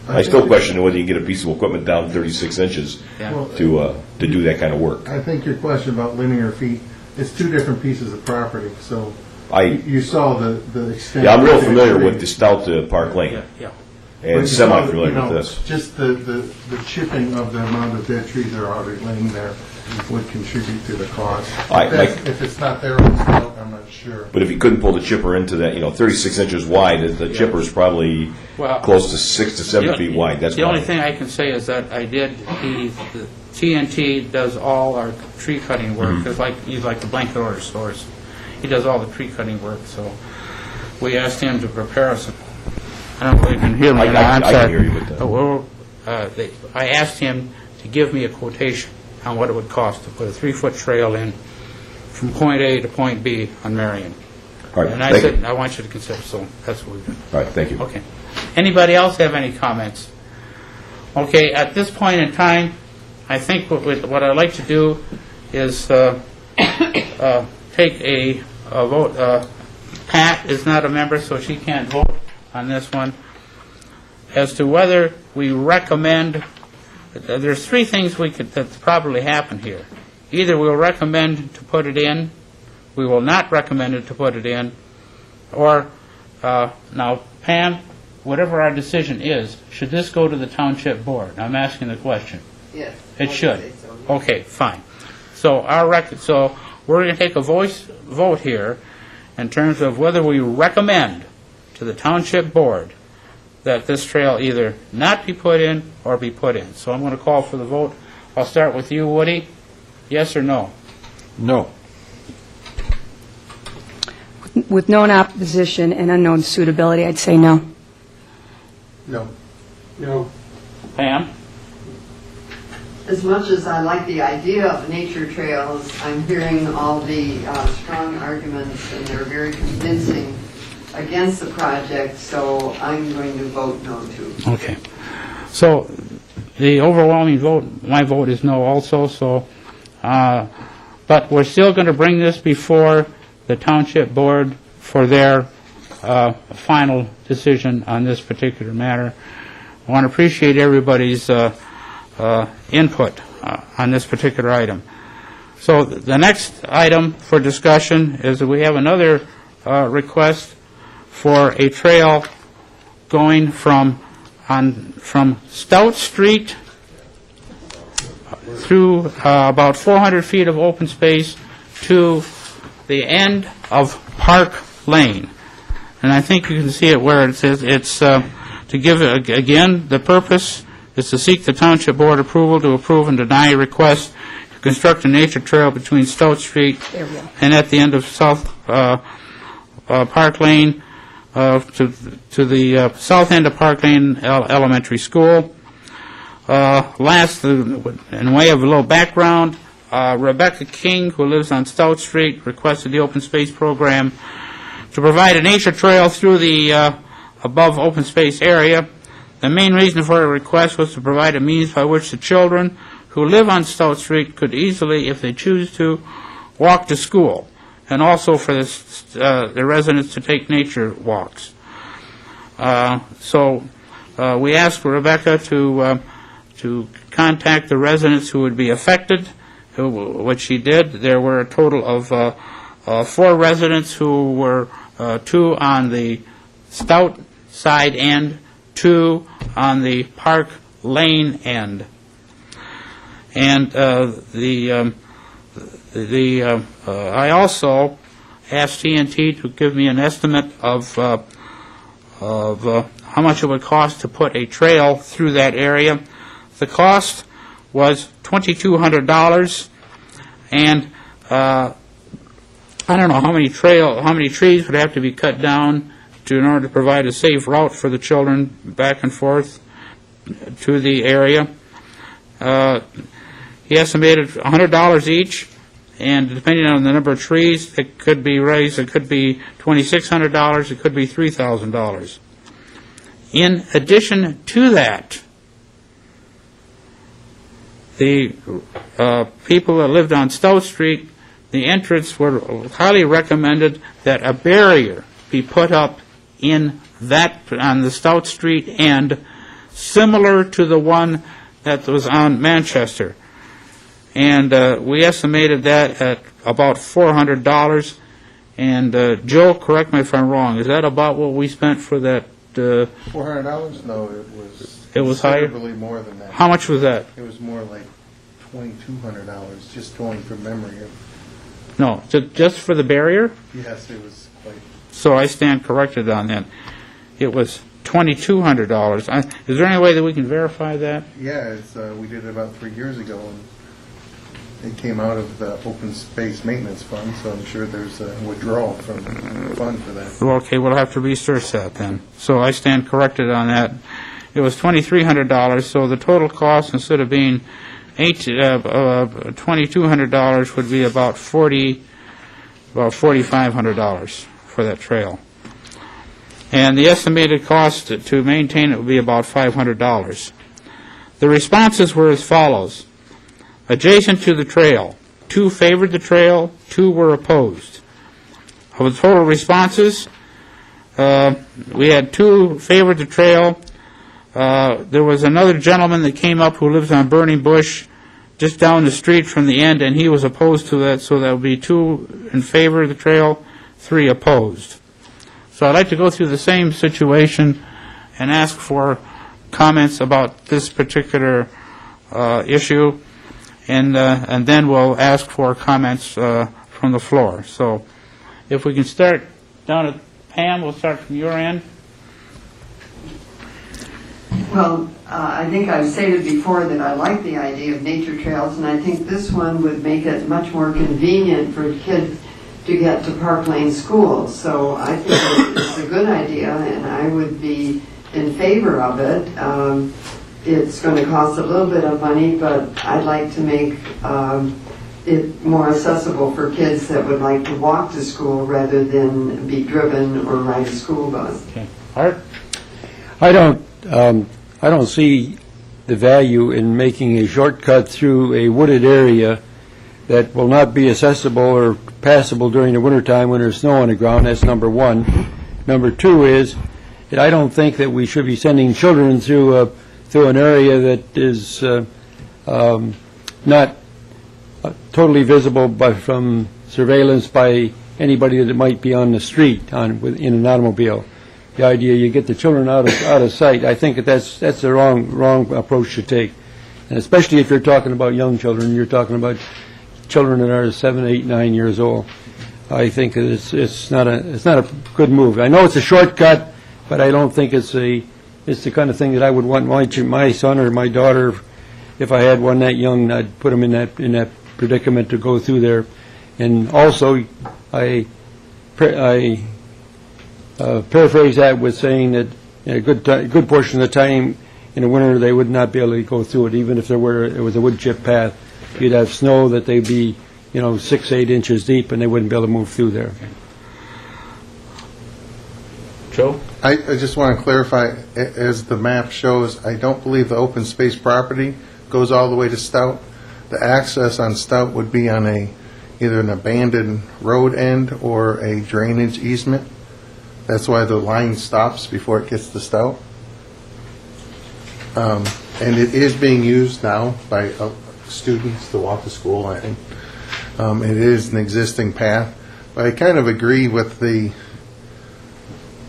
I still question whether you can get a piece of equipment down 36 inches to do that kind of work. I think your question about linear feet, it's two different pieces of property, so I you saw the extent. I'm real familiar with the Stout to Park Lane, Yeah. and semi-familiar with this. Just the chipping of the amount of dead trees that are already laying there would contribute to the cost. If it's not there on the scout, I'm not sure. But if you couldn't pull the chipper into that, 36 inches wide, the chipper's probably close to 6 to 7 feet wide. That's the only thing I can say is that the TNT does all our tree cutting work. He's like the blanket order stores. He does all the tree cutting work, so we asked him to prepare us. I don't know if you can hear me. I can hear you with that. I asked him to give me a quotation on what it would cost to put a 3-foot trail in from point A to point B on Marion. All right, And I thank you. said, I want you to consider, so that's what we've done. All right, thank you. Okay. Anybody else have any comments? Okay, at this point in time, I think what I'd like to do is take a vote. Pat is not a member, so she can't vote on this one. As to whether we recommend, there's three things that probably happen here. Either we'll recommend to put it in, we will not recommend it to put it in, or, now, Pam, whatever our decision is, should this go to the township board? I'm asking the question. Yes. It should. Okay, fine. So so we're going to take a vote here in terms of whether we recommend to the township board that this trail either not be put in or be put in. So I'm going to call for the vote. I'll start with you, Woody. Yes or no? No. With known opposition and unknown suitability, I'd say no. No. No. Pam? As much as I like the idea of nature trails, I'm hearing all the strong arguments, and they're very convincing against the project, so I'm going to vote no too. Okay. So the overwhelming vote, my vote is no also, so, but we're still going to bring this before the township board for their final decision on this particular matter. I want to appreciate everybody's input on this particular item. So the next item for discussion is that we have another request for a trail going from Stout Street through about 400 feet of open space to the end of Park Lane. And I think you can see it where it says it's to give, again, the purpose is to seek the township board approval to approve and deny a request to construct a nature trail between Stout Street and at the end of South Park Lane to the south end of Park Lane Elementary School. Last, in way of a little background, Rebecca King, who lives on Stout Street, requested the open space program to provide a nature trail through the above open space area. The main reason for her request was to provide a means by which the children who live on Stout Street could easily, if they choose to, walk to school, and also for the residents to take nature walks. So we asked Rebecca to contact the residents who would be affected, which she did. There were a total of 4 residents who were 2 on the Stout side end, 2 on the Park Lane end. And I also asked TNT to give me an estimate of how much it would cost to put a trail through that area. The cost was $2,200, and I don't know how many trees would have to be cut down in order to provide a safe route for the children back and forth to the area. He estimated $100 each, and depending on the number of trees, it could be raised. It could be $2,600. It could be $3,000. In addition to that, the people that lived on Stout Street, the entrance were highly recommended that a barrier be put up in that on the Stout Street end, similar to the one that was on Manchester. And we estimated that at about $400. And Joe, correct me if I'm wrong, is that about what we spent for that? $400? No, it was higher? considerably more than that. How much was that? It was more like $2,200, just going from memory. No, just for the barrier? Yes, it was like... So I stand corrected on that. It was $2,200. Is there any way that we can verify that? Yeah, we did it about 3 years ago, and it came out of the Open Space Maintenance Fund, so I'm sure there's a withdrawal from the fund for that. Well, okay, we'll have to research that then. So I stand corrected on that. It was $2,300, so the total cost, instead of being $2,200, would be about $4,500 for that trail. And the estimated cost to maintain it would be about $500. The responses were as follows. Adjacent to the trail, 2 favored the trail, 2 were opposed. Of the total responses, we had 2 favored the trail. There was another gentleman that came up who lives on Burning Bush, just down the street from the end, and he was opposed to that, so that would be 2 in favor of the trail, 3 opposed. So I'd like to go through the same situation and ask for comments about this particular issue, and then we'll ask for comments from the floor. So if we can start down at Pam, we'll start from your end. Well, I think I've stated before that I like the idea of nature trails, and I think this one would make it much more convenient for kids to get to Park Lane School. So I think it's a good idea, and I would be in favor of it. It's going to cost a little bit of money, but I'd like to make it more accessible for kids that would like to walk to school rather than be driven or ride a school bus. Okay. Art? I don't see the value in making a shortcut through a wooded area that will not be accessible or passable during the wintertime when there's snow on the ground. That's number one. Number two is that I don't think that we should be sending children through an area that is not totally visible from surveillance by anybody that might be on the street in an automobile. The idea you get the children out of sight, I think that's the wrong approach to take, and especially if you're talking about young children, you're talking about children that are 7, 8, 9 years old. I think it's not a good move. I know it's a shortcut, but I don't think it's the kind of thing that I would want my son or my daughter, if I had one that young, I'd put them in that predicament to go through there. And also, I paraphrase that with saying that a good portion of the time in the winter they would not be able to go through it, even if it was a wood chip path. You'd have snow that they'd be 6, 8 inches deep, and they wouldn't be able to move through there. Joe? I just want to clarify, as the map shows, I don't believe the open space property goes all the way to Stout. The access on Stout would be on either an abandoned road end or a drainage easement. That's why the line stops before it gets to Stout. And it is being used now by students to walk to school, I think. It is an existing path. But I kind of agree with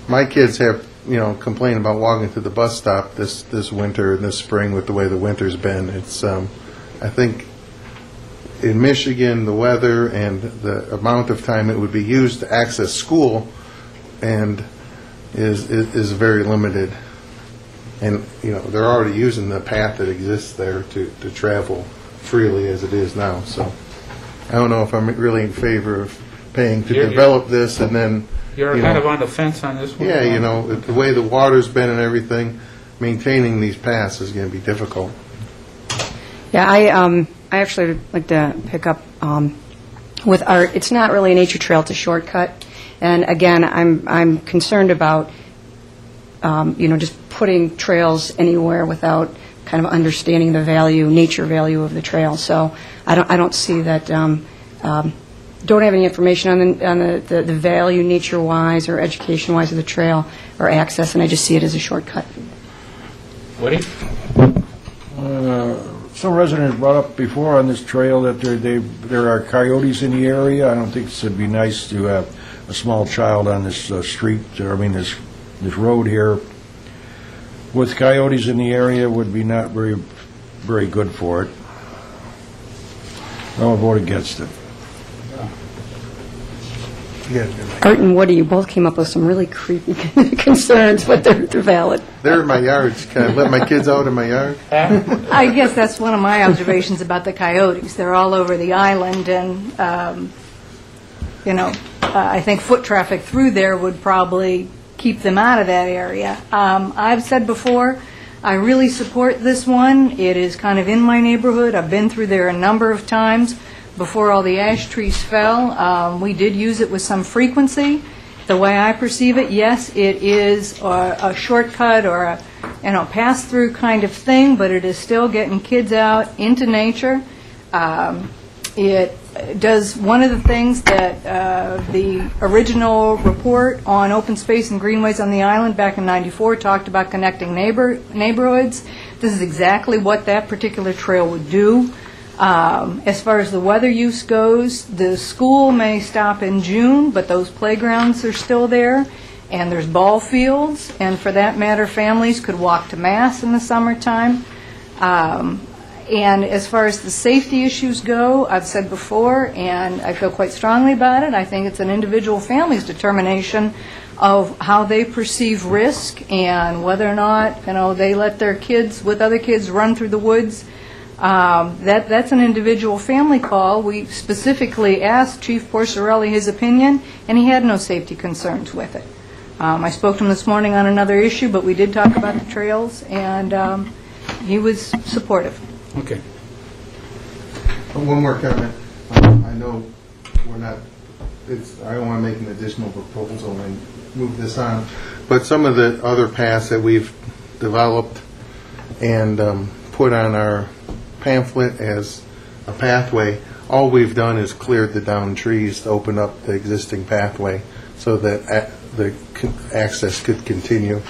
my kids have, complained about walking to the bus stop this winter and this spring with the way the winter's been. It's, I think, in Michigan, the weather and the amount of time it would be used to access school and is very limited. And, they're already using the path that exists there to travel freely as it is now. So I don't know if I'm really in favor of paying to develop this and then... You're kind of on the fence on this one? Yeah, the way the water's been and everything, maintaining these paths is going to be difficult. Yeah, I actually would like to pick up with Art. It's not really a nature trail; it's a shortcut. And again, I'm concerned about just putting trails anywhere without kind of understanding the nature value of the trail. So I don't see that. Don't have any information on the value nature-wise or education-wise of the trail or access, and I just see it as a shortcut. Woody? Some residents brought up before on this trail that there are coyotes in the area. I don't think it would be nice to have a small child on this street, this road here. With coyotes in the area would be not very, very good for it. I'll vote against it. Art and Woody, you both came up with some really creepy concerns, but they're valid. They're in my yard. Can I let my kids out in my yard? I guess that's one of my observations about the coyotes. They're all over the island, and, I think foot traffic through there would probably keep them out of that area. I've said before, I really support this one. It is kind of in my neighborhood. I've been through there a number of times. Before all the ash trees fell, we did use it with some frequency, The way I perceive it, yes, it is a shortcut or a, pass-through kind of thing, but it is still getting kids out into nature. It does one of the things that the original report on open space and greenways on the island back in '94 talked about connecting neighborhoods. This is exactly what that particular trail would do. As far as the weather use goes, the school may stop in June, but those playgrounds are still there, and there's ball fields, and for that matter, families could walk to Mass in the summertime. And as far as the safety issues go, I've said before, and I feel quite strongly about it, I think it's an individual family's determination of how they perceive risk and whether or not, they let their kids with other kids run through the woods. That's an individual family call. We specifically asked Chief Porcerelli his opinion, and he had no safety concerns with it. I spoke to him this morning on another issue, but we did talk about the trails, and he was supportive. Okay. One more comment. I know we're not, I don't want to make an additional proposal and move this on, but some of the other paths that we've developed and put on our pamphlet as a pathway, all we've done is cleared the downed trees to open up the existing pathway so that the access could continue.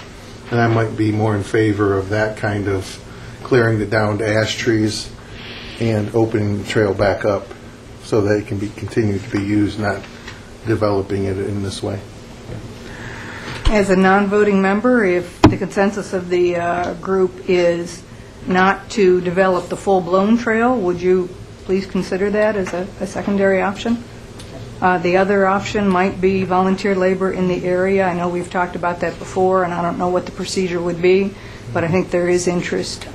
And I might be more in favor of that kind of clearing the downed ash trees and opening the trail back up so that it can be continued to be used, not developing it in this way. As a non-voting member, if the consensus of the group is not to develop the full-blown trail, would you please consider that as a secondary option? The other option might be volunteer labor in the area. I know we've talked about that before, and I don't know what the procedure would be, but I think there is interest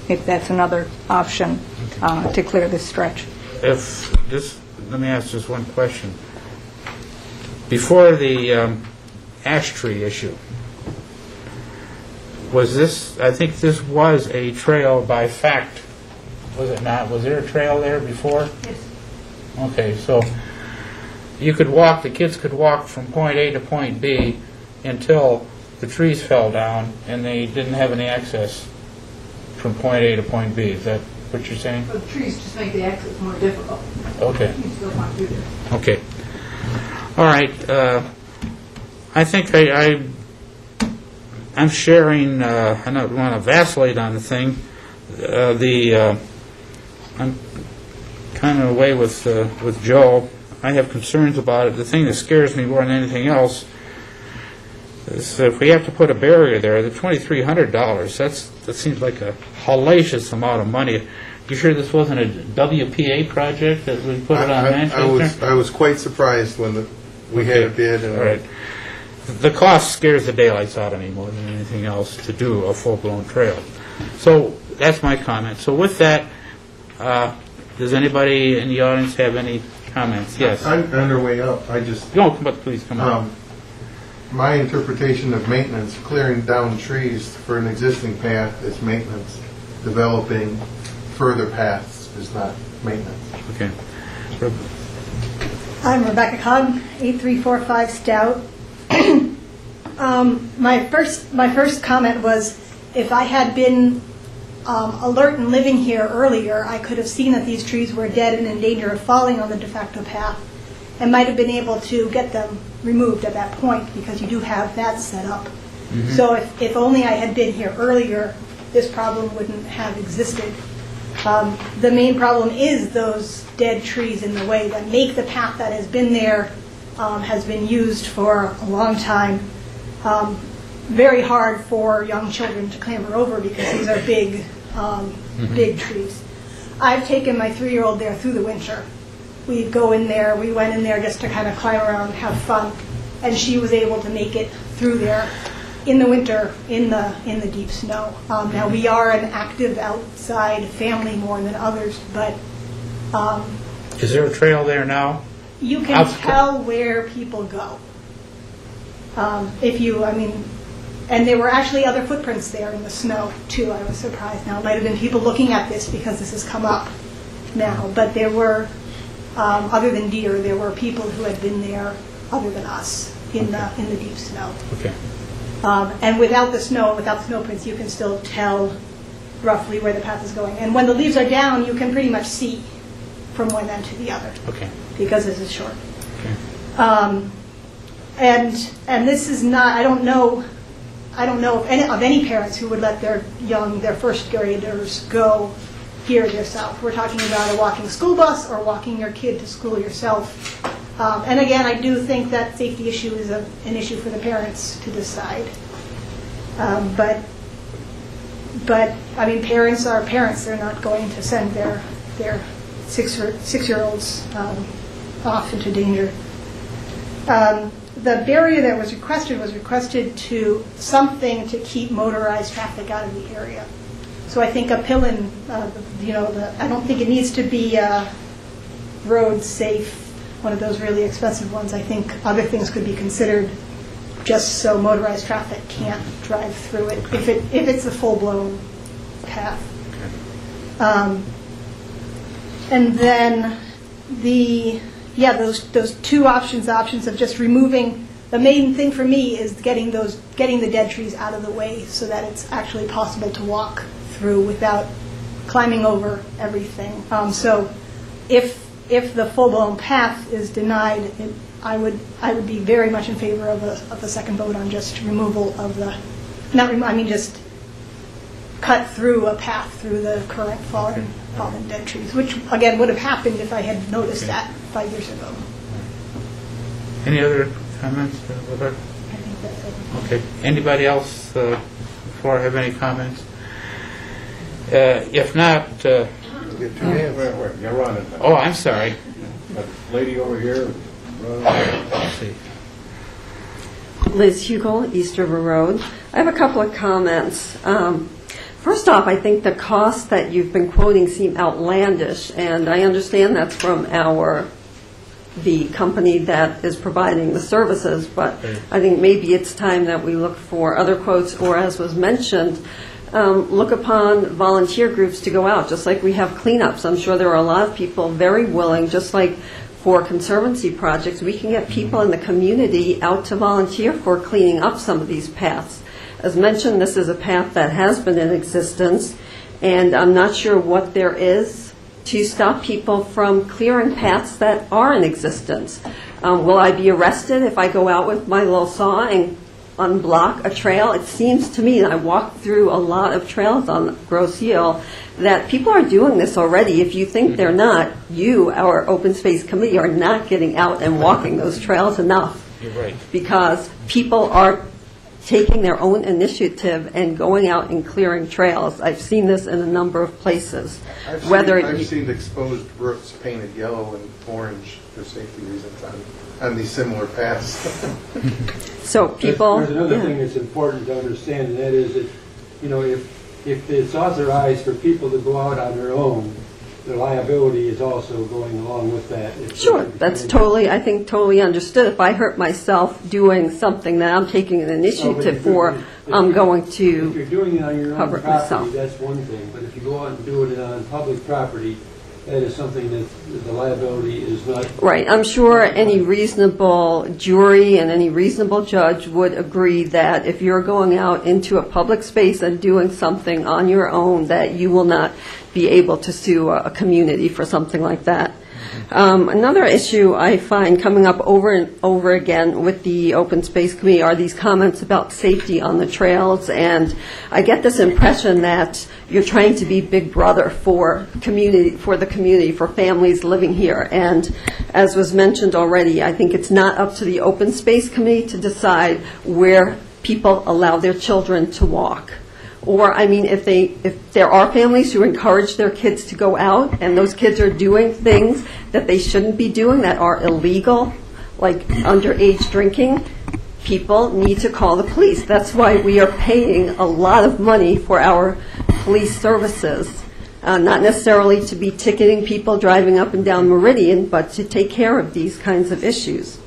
if that's another option to clear this stretch. Let me ask just one question. Before the ash tree issue, was this, I think this was a trail by fact, was it not? Was there a trail there before? Yes. Okay, so you could walk, the kids could walk from point A to point B until the trees fell down and they didn't have any access from point A to point B. Is that what you're saying? The trees just make the access more difficult. Okay. You still want to do that. Okay. All right. I think I'm sharing, I don't want to vacillate on the thing. I'm kind of away with Joe. I have concerns about it. The thing that scares me more than anything else is if we have to put a barrier there, the $2,300, that seems like a hellacious amount of money. You sure this wasn't a WPA project that we put it on Manchester? I was quite surprised when we had a bid. All right. The cost scares the daylights out of me more than anything else to do a full-blown trail. So that's my comment. So with that, does anybody in the audience have any comments? Yes. On their way up, I just... No, please come on. My interpretation of maintenance, clearing down trees for an existing path is maintenance. Developing further paths is not maintenance. Okay. I'm Rebecca Cogg, 8345 Stout. My first comment was, if I had been alert and living here earlier, I could have seen that these trees were dead and in danger of falling on the de facto path, and might have been able to get them removed at that point, because you do have that set up. Mm-hmm. So if only I had been here earlier, this problem wouldn't have existed. The main problem is those dead trees in the way that make the path that has been there, has been used for a long time. Very hard for young children to clamber over because these are big, big trees. I've taken my 3-year-old there through the winter. We'd go in there, we went in there just to kind of climb around and have fun, and she was able to make it through there in the winter in the deep snow. Now we are an active outside family more than others, but is there a trail there now? You can tell where people go. And there were actually other footprints there in the snow too. I was surprised. Now it might have been people looking at this because this has come up now, but there were, other than deer, there were people who had been there other than us. in the deep snow. Okay. And without the snow prints, you can still tell roughly where the path is going. And when the leaves are down, you can pretty much see from one end to the other. Okay. Because this is short. Okay. And this is not, I don't know of any parents who would let their first graders go here themselves. We're talking about a walking school bus or walking your kid to school yourself. And again, I do think that safety issue is an issue for the parents to decide. But I mean, parents are parents. They're not going to send their 6-year-olds off into danger. The barrier that was requested to something to keep motorized traffic out of the area. So I think a pillin, I don't think it needs to be road safe, one of those really expensive ones. I think other things could be considered just so motorized traffic can't drive through it if it's a full-blown path. And then those two options of just removing. The main thing for me is getting the dead trees out of the way so that it's actually possible to walk through without climbing over everything. So if the full-blown path is denied, I would be very much in favor of a second vote on just removal of just cut through a path through the current fallen dead trees, which again would have happened if I had noticed that 5 years ago. Any other comments, Roberta? I think that's it. Okay. Anybody else before have any comments? If not, Wait, you're running. oh, I'm sorry. That lady over here. Let's see. Liz Hugel, East River Road. I have a couple of comments. First off, I think the costs that you've been quoting seem outlandish, and I understand that's from the company that is providing the services, but I think maybe it's time that we look for other quotes, or as was mentioned, look upon volunteer groups to go out, just like we have cleanups. I'm sure there are a lot of people very willing, just like for conservancy projects, we can get people in the community out to volunteer for cleaning up some of these paths. As mentioned, this is a path that has been in existence, and I'm not sure what there is to stop people from clearing paths that are in existence. Will I be arrested if I go out with my little saw and unblock a trail? It seems to me, and I walk through a lot of trails on Grosse Ile, that people are doing this already. If you think they're not, you, our Open Space Committee, are not getting out and walking those trails enough. You're right. Because people are taking their own initiative and going out and clearing trails. I've seen this in a number of places. I've seen exposed roofs painted yellow and orange for safety reasons on these similar paths. So people... There's another thing that's important to understand, and that is that, if it's authorized for people to go out on their own, the liability is also going along with that. Sure, that's I think totally understood. If I hurt myself doing something that I'm taking an initiative for, I'm going to If you're doing it on your own cover it property, myself. that's one thing. But if you go out and do it on public property, that is something that the liability is not. Right. I'm sure any reasonable jury and any reasonable judge would agree that if you're going out into a public space and doing something on your own, that you will not be able to sue a community for something like that. Another issue I find coming up over and over again with the Open Space Committee are these comments about safety on the trails, and I get this impression that you're trying to be big brother for the community, for families living here. And as was mentioned already, I think it's not up to the Open Space Committee to decide where people allow their children to walk. Or, I mean, if there are families who encourage their kids to go out and those kids are doing things that they shouldn't be doing that are illegal, like underage drinking, people need to call the police. That's why we are paying a lot of money for our police services, not necessarily to be ticketing people driving up and down Meridian, but to take care of these kinds of issues.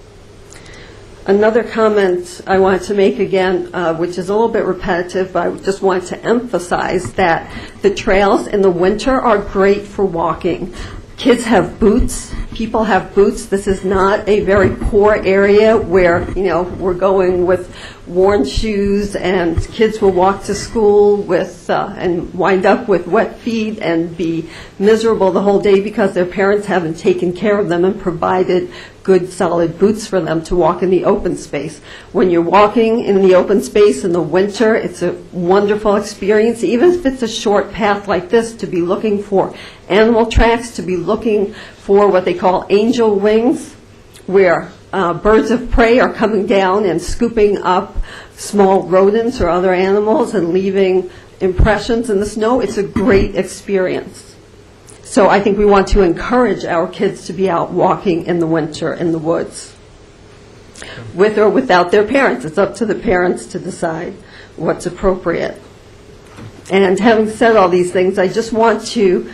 Another comment I wanted to make again, which is a little bit repetitive, but I just wanted to emphasize that the trails in the winter are great for walking. Kids have boots, people have boots. This is not a very poor area where, we're going with worn shoes and kids will walk to school with, and wind up with wet feet and be miserable the whole day because their parents haven't taken care of them and provided good, solid boots for them to walk in the open space. When you're walking in the open space in the winter, it's a wonderful experience, even if it's a short path like this, to be looking for animal tracks, to be looking for what they call angel wings, where birds of prey are coming down and scooping up small rodents or other animals and leaving impressions in the snow. It's a great experience. So I think we want to encourage our kids to be out walking in the winter in the woods, with or without their parents. It's up to the parents to decide what's appropriate. And having said all these things, I just want to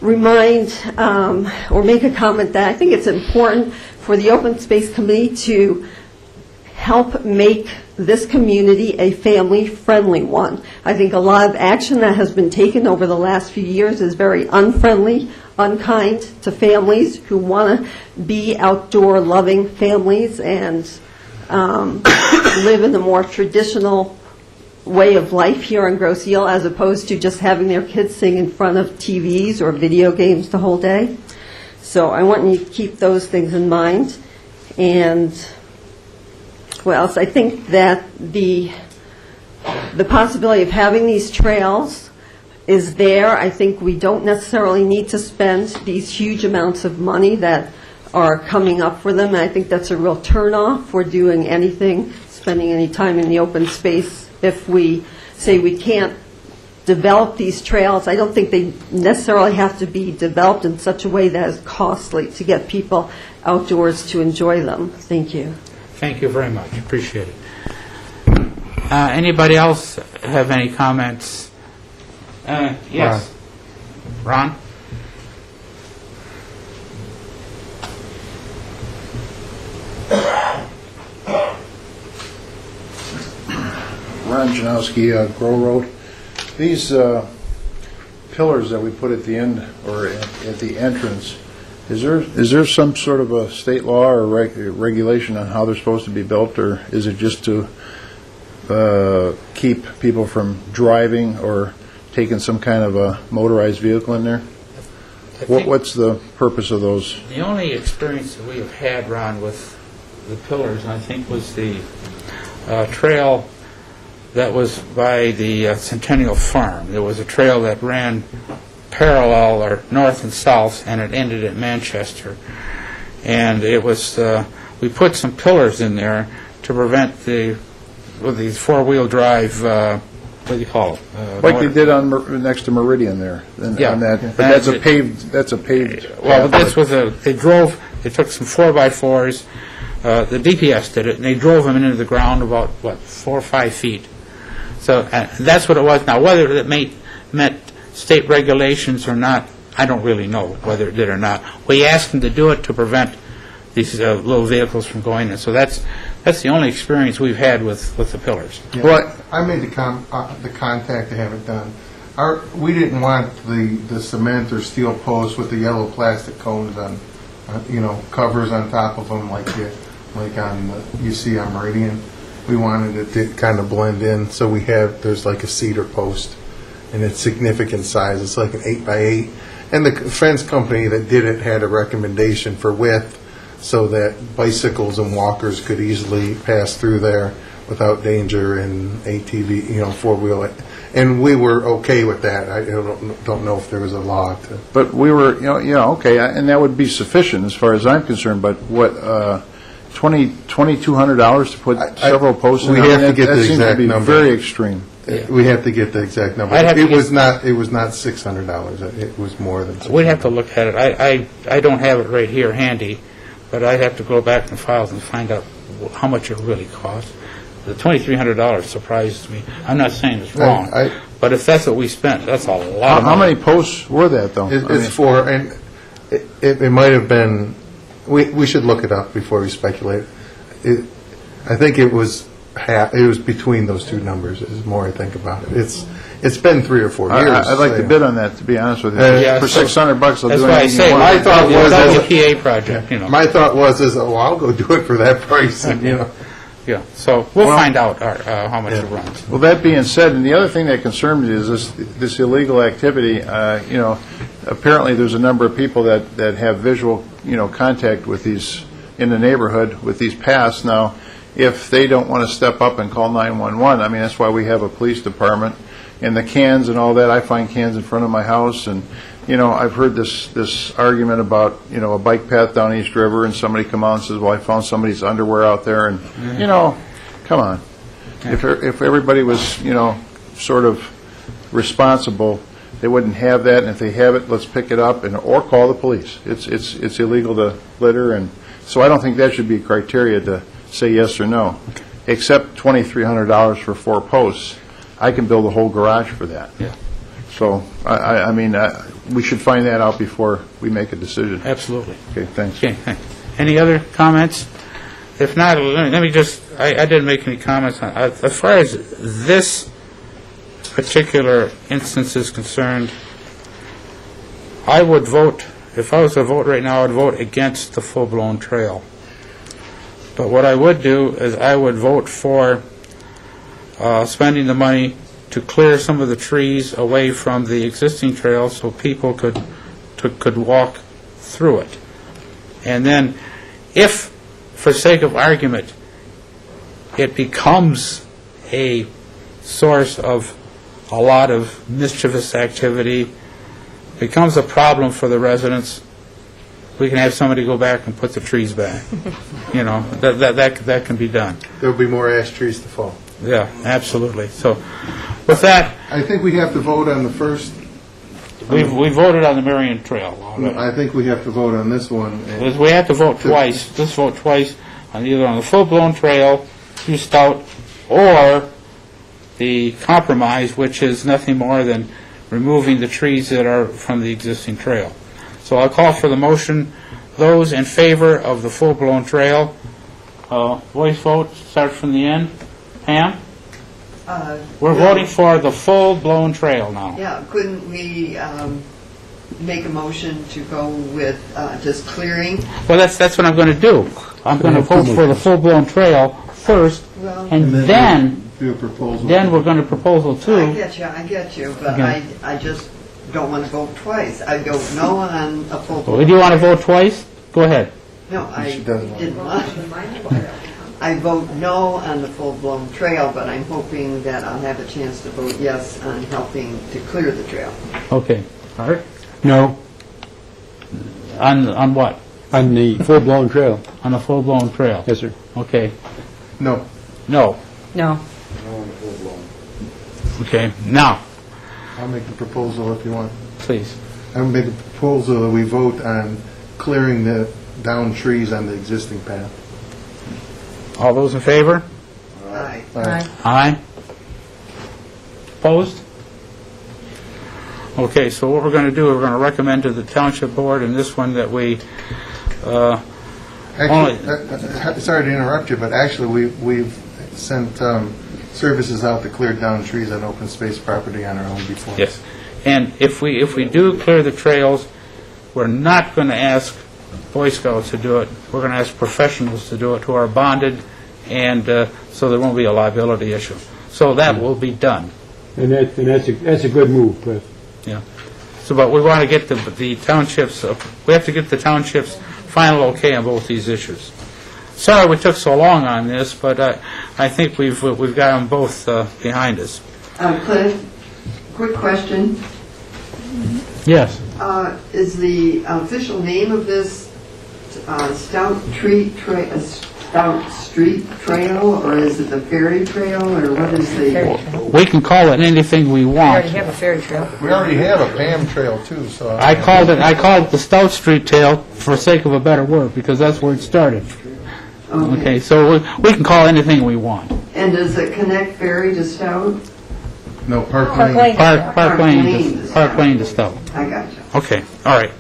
remind or make a comment that I think it's important for the Open Space Committee to help make this community a family-friendly one. I think a lot of action that has been taken over the last few years is very unfriendly, unkind to families who want to be outdoor-loving families and live in the more traditional way of life here in Grosse Ile, as opposed to just having their kids sing in front of TVs or video games the whole day. So I want you to keep those things in mind. And what else? I think that the possibility of having these trails is there. I think we don't necessarily need to spend these huge amounts of money that are coming up for them. And I think that's a real turnoff for doing anything, spending any time in the open space. If we say we can't develop these trails, I don't think they necessarily have to be developed in such a way that is costly to get people outdoors to enjoy them. Thank you. Thank you very much. Appreciate it. Anybody else have any comments? Yes. Ron? Ron Janowski, Grow Road. These pillars that we put at the end or at the entrance, is there some sort of a state law or regulation on how they're supposed to be built, or is it just to keep people from driving or taking some kind of a motorized vehicle in there? What's the purpose of those? The only experience that we have had, Ron, with the pillars, I think, was the trail that was by the Centennial Farm. There was a trail that ran parallel or north and south, and it ended at Manchester. And it was, we put some pillars in there to prevent the four-wheel drive, what do you call it? Like they did on next to Meridian there. Yeah. On that, but that's a paved. Well, this was they took some 4x4s, the DPS did it, and they drove them into the ground about, 4 or 5 feet. So that's what it was. Now, whether it met state regulations or not, I don't really know whether it did or not. We asked them to do it to prevent these little vehicles from going in. So that's the only experience we've had with the pillars. Yeah. Well, I made the contact to have it done. We didn't want the cement or steel posts with the yellow plastic cones on, covers on top of them like you see on Meridian. We wanted it to kind of blend in, so there's like a cedar post, and it's significant size. It's like an 8x8, and the fence company that did it had a recommendation for width, so that bicycles and walkers could easily pass through there without danger, and ATV, four-wheel. And we were okay with that. I don't know if there was a law to. But we were, okay, and that would be sufficient as far as I'm concerned. But what? $2,200 to put several posts in. We have to get the exact number. Very extreme. Yeah. We have to get the exact number. It was not $600. It was more than $600. We'd have to look at it. I don't have it right here handy, but I'd have to go back in the files and find out how much it really cost. The $2,300 surprises me. I'm not saying it's wrong, but if that's what we spent, that's a lot of money. How many posts were that, though? It's four, and it might have been. We should look it up before we speculate. I think it was it was between those two numbers, is the more I think about it. It's been 3 or 4 years. I'd like to so- bid on that, to be honest with you. Yeah, For so- $600, I'll That's do why I anything say, you my want. thought was as a- WPA project, you know. My thought was, well, I'll go do it for that price, and, you know. Yeah, so we'll find out how much it runs. Well, that being said, and the other thing that concerns me is this illegal activity. You know, apparently there's a number of people that have visual, contact with these, in the neighborhood, with these paths. Now, if they don't want to step up and call 911, I mean, that's why we have a police department. And the cans and all that, I find cans in front of my house, and, I've heard this argument about, a bike path down East River, and somebody come out and says, well, I found somebody's underwear out there, and, come on. If everybody was, sort of responsible, they wouldn't have that, and if they have it, let's pick it up, or call the police. It's illegal to litter, and so I don't think that should be a criteria to say yes or no, except $2,300 for 4 posts. I can build a whole garage for that. Yeah. So, I mean, we should find that out before we make a decision. Absolutely. Okay, thanks. Okay, thanks. Any other comments? If not, let me just, I didn't make any comments on, as far as this particular instance is concerned, I would vote, if I was to vote right now, I would vote against the full-blown trail. But what I would do is I would vote for spending the money to clear some of the trees away from the existing trail so people could walk through it. And then, if, for sake of argument, it becomes a source of a lot of mischievous activity, becomes a problem for the residents, we can have somebody go back and put the trees back. That can be done. There'll be more ash trees to fall. Yeah, absolutely. So, with that, I think we have to vote on the first, we voted on the Marion Trail already. I think we have to vote on this one. and- We have to vote twice. Let's vote twice on either on the full-blown trail through Stout or the compromise, which is nothing more than removing the trees that are from the existing trail. So I'll call for the motion. Those in favor of the full-blown trail, voice vote, start from the end. Pam? We're voting for the full-blown trail now. Yeah, couldn't we make a motion to go with just clearing? Well, that's what I'm going to do. I'm going to vote for the full-blown trail first, Well, and then Do a proposal. we're going to proposal I two. get you, but Okay. I just don't want to vote twice. I don't know on a full. Do you want to vote twice? Go ahead. No, I She doesn't want to. didn't want. I vote no on the full-blown trail, but I'm hoping that I'll have a chance to vote yes on helping to clear the trail. Okay. Art? No, On what? on the full-blown trail. On the full-blown trail? Yes, sir. Okay. No. No. No. Okay. Now, I'll make the proposal if you want. please. I'll make a proposal that we vote on clearing the downed trees on the existing path. All those in favor? Aye. Aye. Opposed? Okay, so what we're going to do, we're going to recommend to the Township Board in this one that we, Actually, sorry to interrupt you, but actually, we've sent services out to clear down trees on open space property on our own before. yes. And if we do clear the trails, we're not going to ask Boy Scouts to do it. We're going to ask professionals to do it who are bonded, and so there won't be a liability issue. So that will be done. And that's a good move, Cliff. Yeah. So, but we want to get the townships, we have to get the townships final okay on both these issues. Sorry we took so long on this, but I think we've got them both behind us. Cliff, quick question. Yes. Is the official name of this Stout Street Trail, or is it the Ferry Trail, or what is the? We can call it anything we We want. already have a ferry trail. We already have a Pam Trail too, so. I called it the Stout Street Trail for sake of a better word, because that's where it started. Okay, so we can call anything we want. And does it connect Ferry to Stout? No, Park Park Lane. Lane. Park Lane to Stout. I got you. Okay, all right.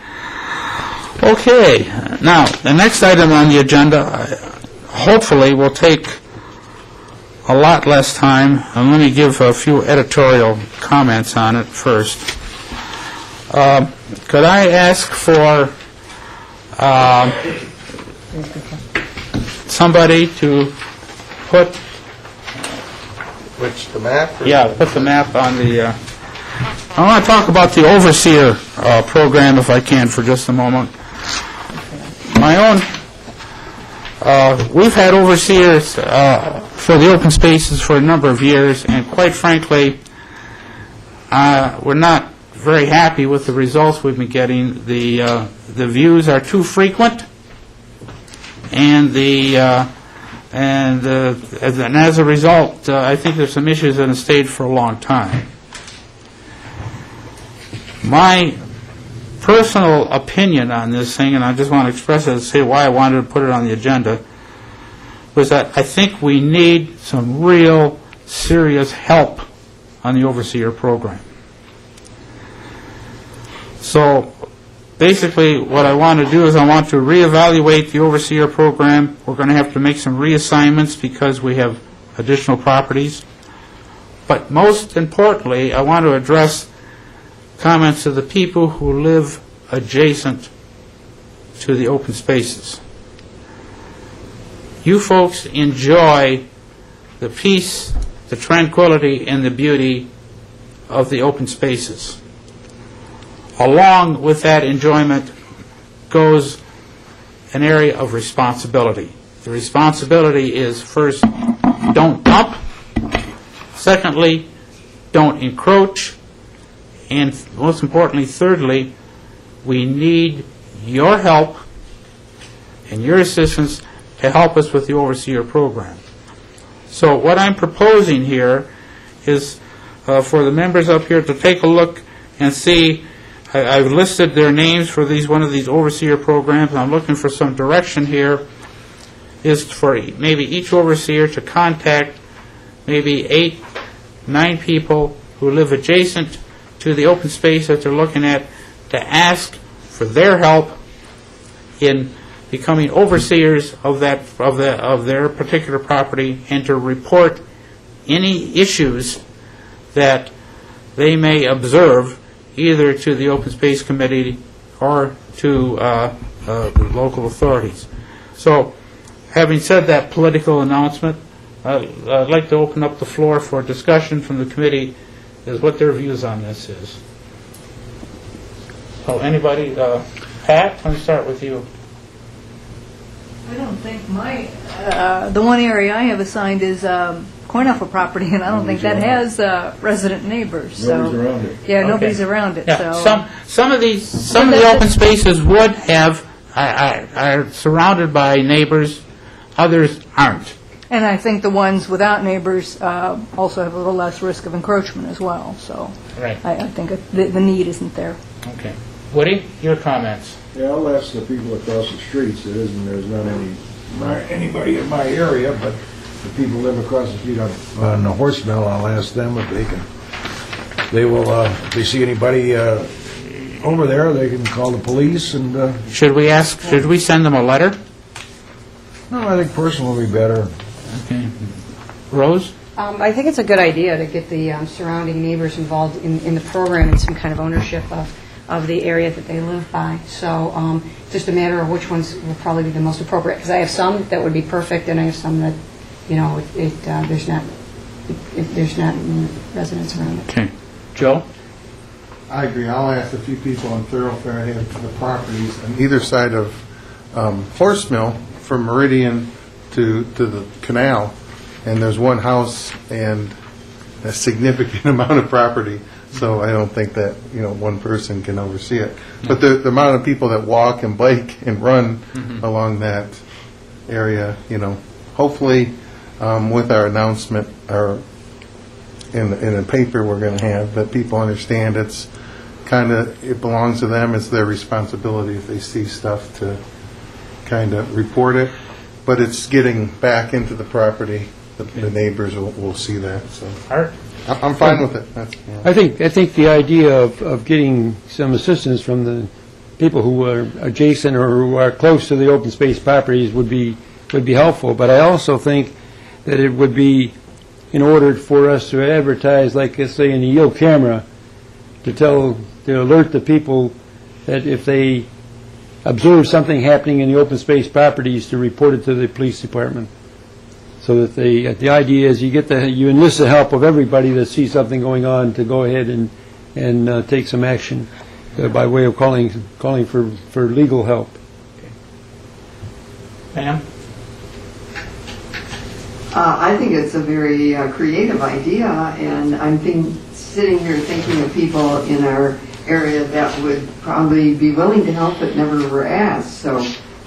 Okay, now, the next item on the agenda, hopefully, will take a lot less time, and let me give a few editorial comments on it first. Could I ask for somebody to put, Which, the map? put the map on the, I want to talk about the overseer program, if I can, for just a moment. My own, we've had overseers for the open spaces for a number of years, and quite frankly, we're not very happy with the results we've been getting. The views are too frequent, and as a result, I think there's some issues that have stayed for a long time. My personal opinion on this thing, and I just want to express it and say why I wanted to put it on the agenda, was that I think we need some real serious help on the overseer program. So basically what I want to do is I want to reevaluate the overseer program. We're going to have to make some reassignments because we have additional properties. But most importantly, I want to address comments of the people who live adjacent to the open spaces. You folks enjoy the peace, the tranquility, and the beauty of the open spaces. Along with that enjoyment goes an area of responsibility. The responsibility is, first, don't dump. Secondly, don't encroach. And most importantly, thirdly, we need your help and your assistance to help us with the overseer program. So what I'm proposing here is for the members up here to take a look and see. I've listed their names for one of these overseer programs. I'm looking for some direction here. Is for maybe each overseer to contact maybe 8, 9 people who live adjacent to the open space that they're looking at, to ask for their help in becoming overseers of their particular property, and to report any issues that they may observe either to the Open Space Committee or to the local authorities. So, having said that political announcement, I'd like to open up the floor for discussion from the committee as what their views on this is. So, anybody? Pat, let me start with you. I don't think the one area I have assigned is Cornapple property, and I don't think that has resident neighbors. Nobody's around it. Yeah, nobody's around it. Yeah, So some of the open spaces would have are surrounded by neighbors, others aren't. And I think the ones without neighbors also have a little less risk of encroachment as well. So Right. I think the need isn't there. Okay. Woody, your comments. Yeah, I'll ask the people across the streets. There's not anybody in my area, but the people who live across the street on the horse mill, I'll ask them if they can. They will, if they see anybody over there, they can call the police and... Should we send them a letter? No, I think personal will be better. Okay. Rose? I think it's a good idea to get the surrounding neighbors involved in the program and some kind of ownership of the area that they live by. So just a matter of which ones will probably be the most appropriate. Because I have some that would be perfect, and I have some that, there's not residents around it. Okay. Joe? I agree. I'll ask a few people on Thoroughfare have the properties on either side of Horse Mill, from Meridian to the canal, and there's one house and a significant amount of property. So I don't think that one person can oversee it. But the amount of people that walk and bike and run along that area, hopefully with our announcement or in the paper we're going to have, that people understand it belongs to them. It's their responsibility if they see stuff to kind of report it. But it's getting back into the property. The neighbors will see that. So Art? I'm fine with it. I think the idea of getting some assistance from the people who are adjacent or who are close to the open space properties would be helpful. But I also think that it would be in order for us to advertise, like, let's say, in the Yield Camera, to alert the people that if they observe something happening in the open space properties, to report it to the police department. So that the idea is you enlist the help of everybody that sees something going on to go ahead and take some action by way of calling for legal help. Pam? I think it's a very creative idea, and I'm sitting here thinking of people in our area that would probably be willing to help but never were asked. So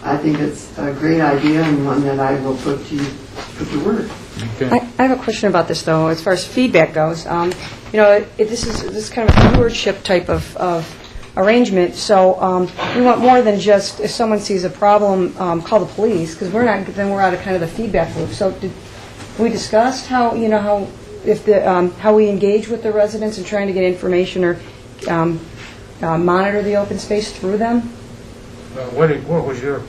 I think it's a great idea and one that I will put to work. Okay. I have a question about this, though, as far as feedback goes. This is kind of a stewardship type of arrangement, so we want more than just, if someone sees a problem, call the police, because then we're out of kind of the feedback loop. So did we discussed how we engage with the residents in trying to get information or monitor the open space through them? What was your...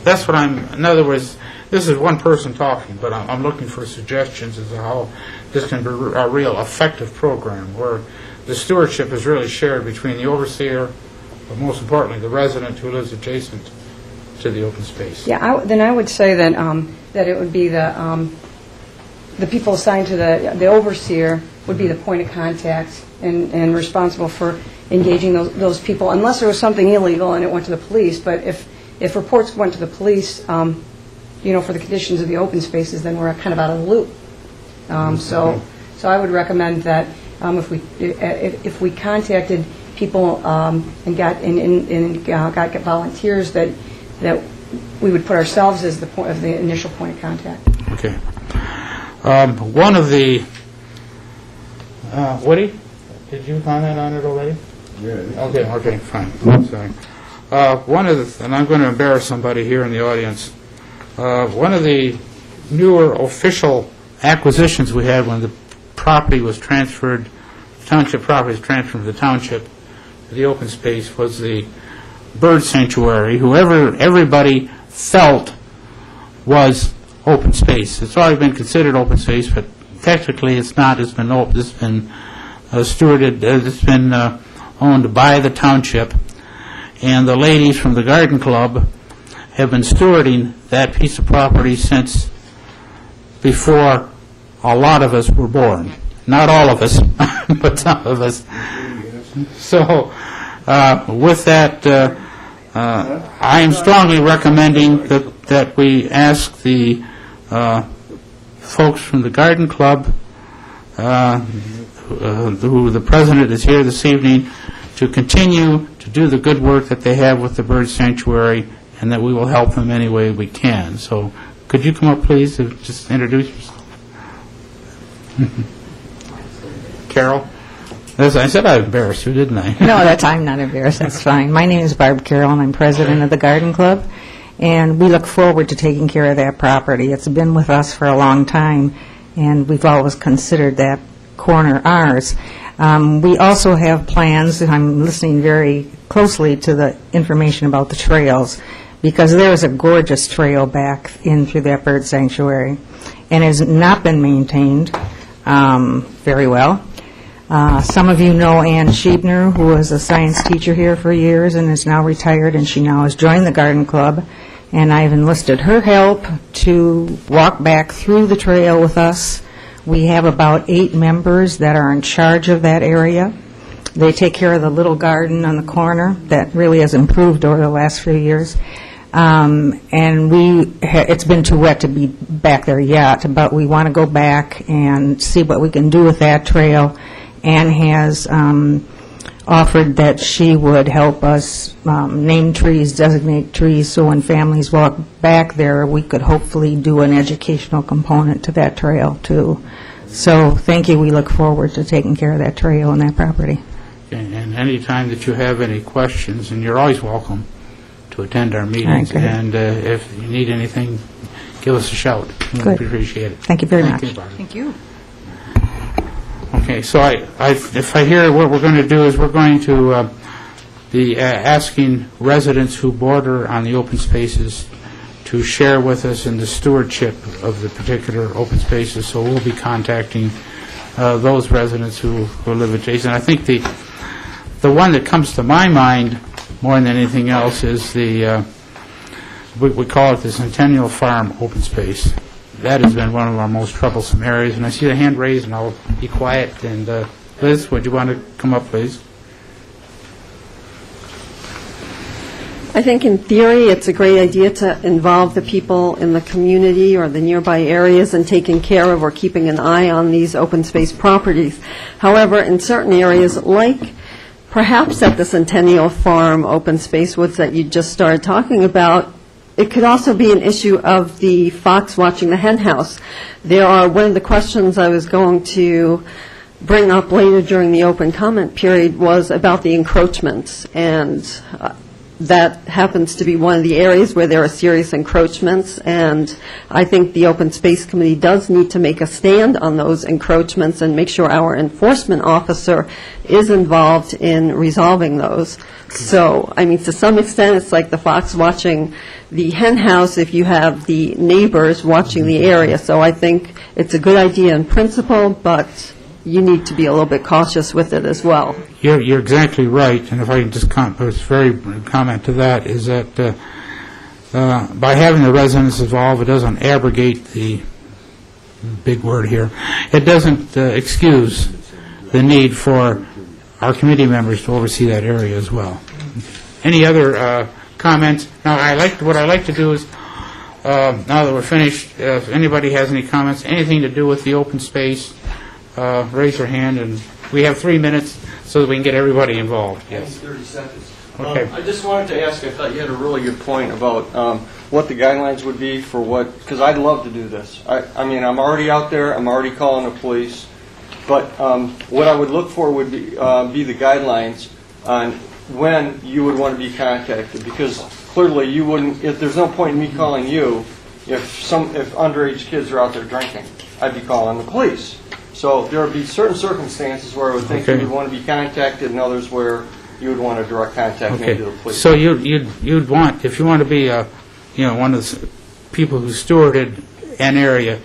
That's what in other words, this is one person talking, but I'm looking for suggestions as to how this can be a real effective program where the stewardship is really shared between the overseer, but most importantly, the resident who lives adjacent to the open space. Yeah, then I would say that it would be the people assigned to the overseer would be the point of contact and responsible for engaging those people, unless there was something illegal and it went to the police. But if reports went to the police, for the conditions of the open spaces, then we're kind of out of the loop. So I would recommend that if we contacted people and got volunteers, that we would put ourselves as the initial point of contact. Okay. One of the Woody, did you comment on it already? Yeah. Okay, fine. Sorry. One of the, and I'm going to embarrass somebody here in the audience. One of the newer official acquisitions we had when the property was transferred, township property was transferred from the township to the open space, was the bird sanctuary. Everybody felt was open space. It's already been considered open space, but technically it's not. It's been stewarded. It's been owned by the township, and the ladies from the garden club have been stewarding that piece of property since before a lot of us were born. Not all of us, but some of us. So with that, I am strongly recommending that we ask the folks from the garden club, who the president is here this evening, to continue to do the good work that they have with the bird sanctuary, and that we will help them any way we can. So could you come up, please, and just introduce yourself? Carol? As I said, I embarrassed you, didn't I? No, I'm not embarrassed. That's fine. My name is Barb Carroll, and I'm president of the Garden Club, and we look forward to taking care of that property. It's been with us for a long time, and we've always considered that corner ours. We also have plans, and I'm listening very closely to the information about the trails, because there is a gorgeous trail back in through that bird sanctuary, and has not been maintained very well. Some of you know Ann Schiebner, who was a science teacher here for years and is now retired, and she now has joined the garden club, and I've enlisted her help to walk back through the trail with us. We have about 8 members that are in charge of that area. They take care of the little garden on the corner that really has improved over the last few years. And it's been too wet to be back there yet, but we want to go back and see what we can do with that trail. Ann has offered that she would help us name trees, designate trees, so when families walk back there, we could hopefully do an educational component to that trail, too. So thank you. We look forward to taking care of that trail and that property. And any time that you have any questions, and you're always welcome to attend our meetings, right, and if you need anything, give us a shout. Good. We appreciate it. Thank you very much. Thank you. Okay, so if I hear what we're going to do is we're going to be asking residents who border on the open spaces to share with us in the stewardship of the particular open spaces, so we'll be contacting those residents who live adjacent. I think the one that comes to my mind more than anything else is we call it the Centennial Farm open space. That has been one of our most troublesome areas, and I see the hand raised, and I'll be quiet. And Liz, would you want to come up, please? I think in theory, it's a great idea to involve the people in the community or the nearby areas in taking care of or keeping an eye on these open space properties. However, in certain areas, like perhaps at the Centennial Farm open space woods that you just started talking about, it could also be an issue of the fox watching the hen house. One of the questions I was going to bring up later during the open comment period was about the encroachments, and that happens to be one of the areas where there are serious encroachments, and I think the Open Space Committee does need to make a stand on those encroachments and make sure our enforcement officer is involved in resolving those. So, I mean, to some extent, it's like the fox watching the hen house if you have the neighbors watching the area. So I think it's a good idea in principle, but you need to be a little bit cautious with it as well. You're exactly right, and if I can just comment to that, is that by having the residents involved, it doesn't abrogate the big word here. It doesn't excuse the need for our committee members to oversee that area as well. Any other comments? Now, what I like to do is, now that we're finished, if anybody has any comments, anything to do with the open space, raise your hand, and we have 3 minutes so that we can get everybody involved. Yes. 30 seconds. Okay. I just wanted to ask, I thought you had a really good point about what the guidelines would be for what, because I'd love to do this. I mean, I'm already out there, I'm already calling the police, but what I would look for would be the guidelines on when you would want to be contacted, because clearly you wouldn't, if there's no point in me calling you if underage kids are out there drinking. I'd be calling the police. So there would be certain circumstances where I would think you would want to be contacted, and others where you would want to direct contact me to the police. So you'd want, if you want to be one of the people who stewarded an area,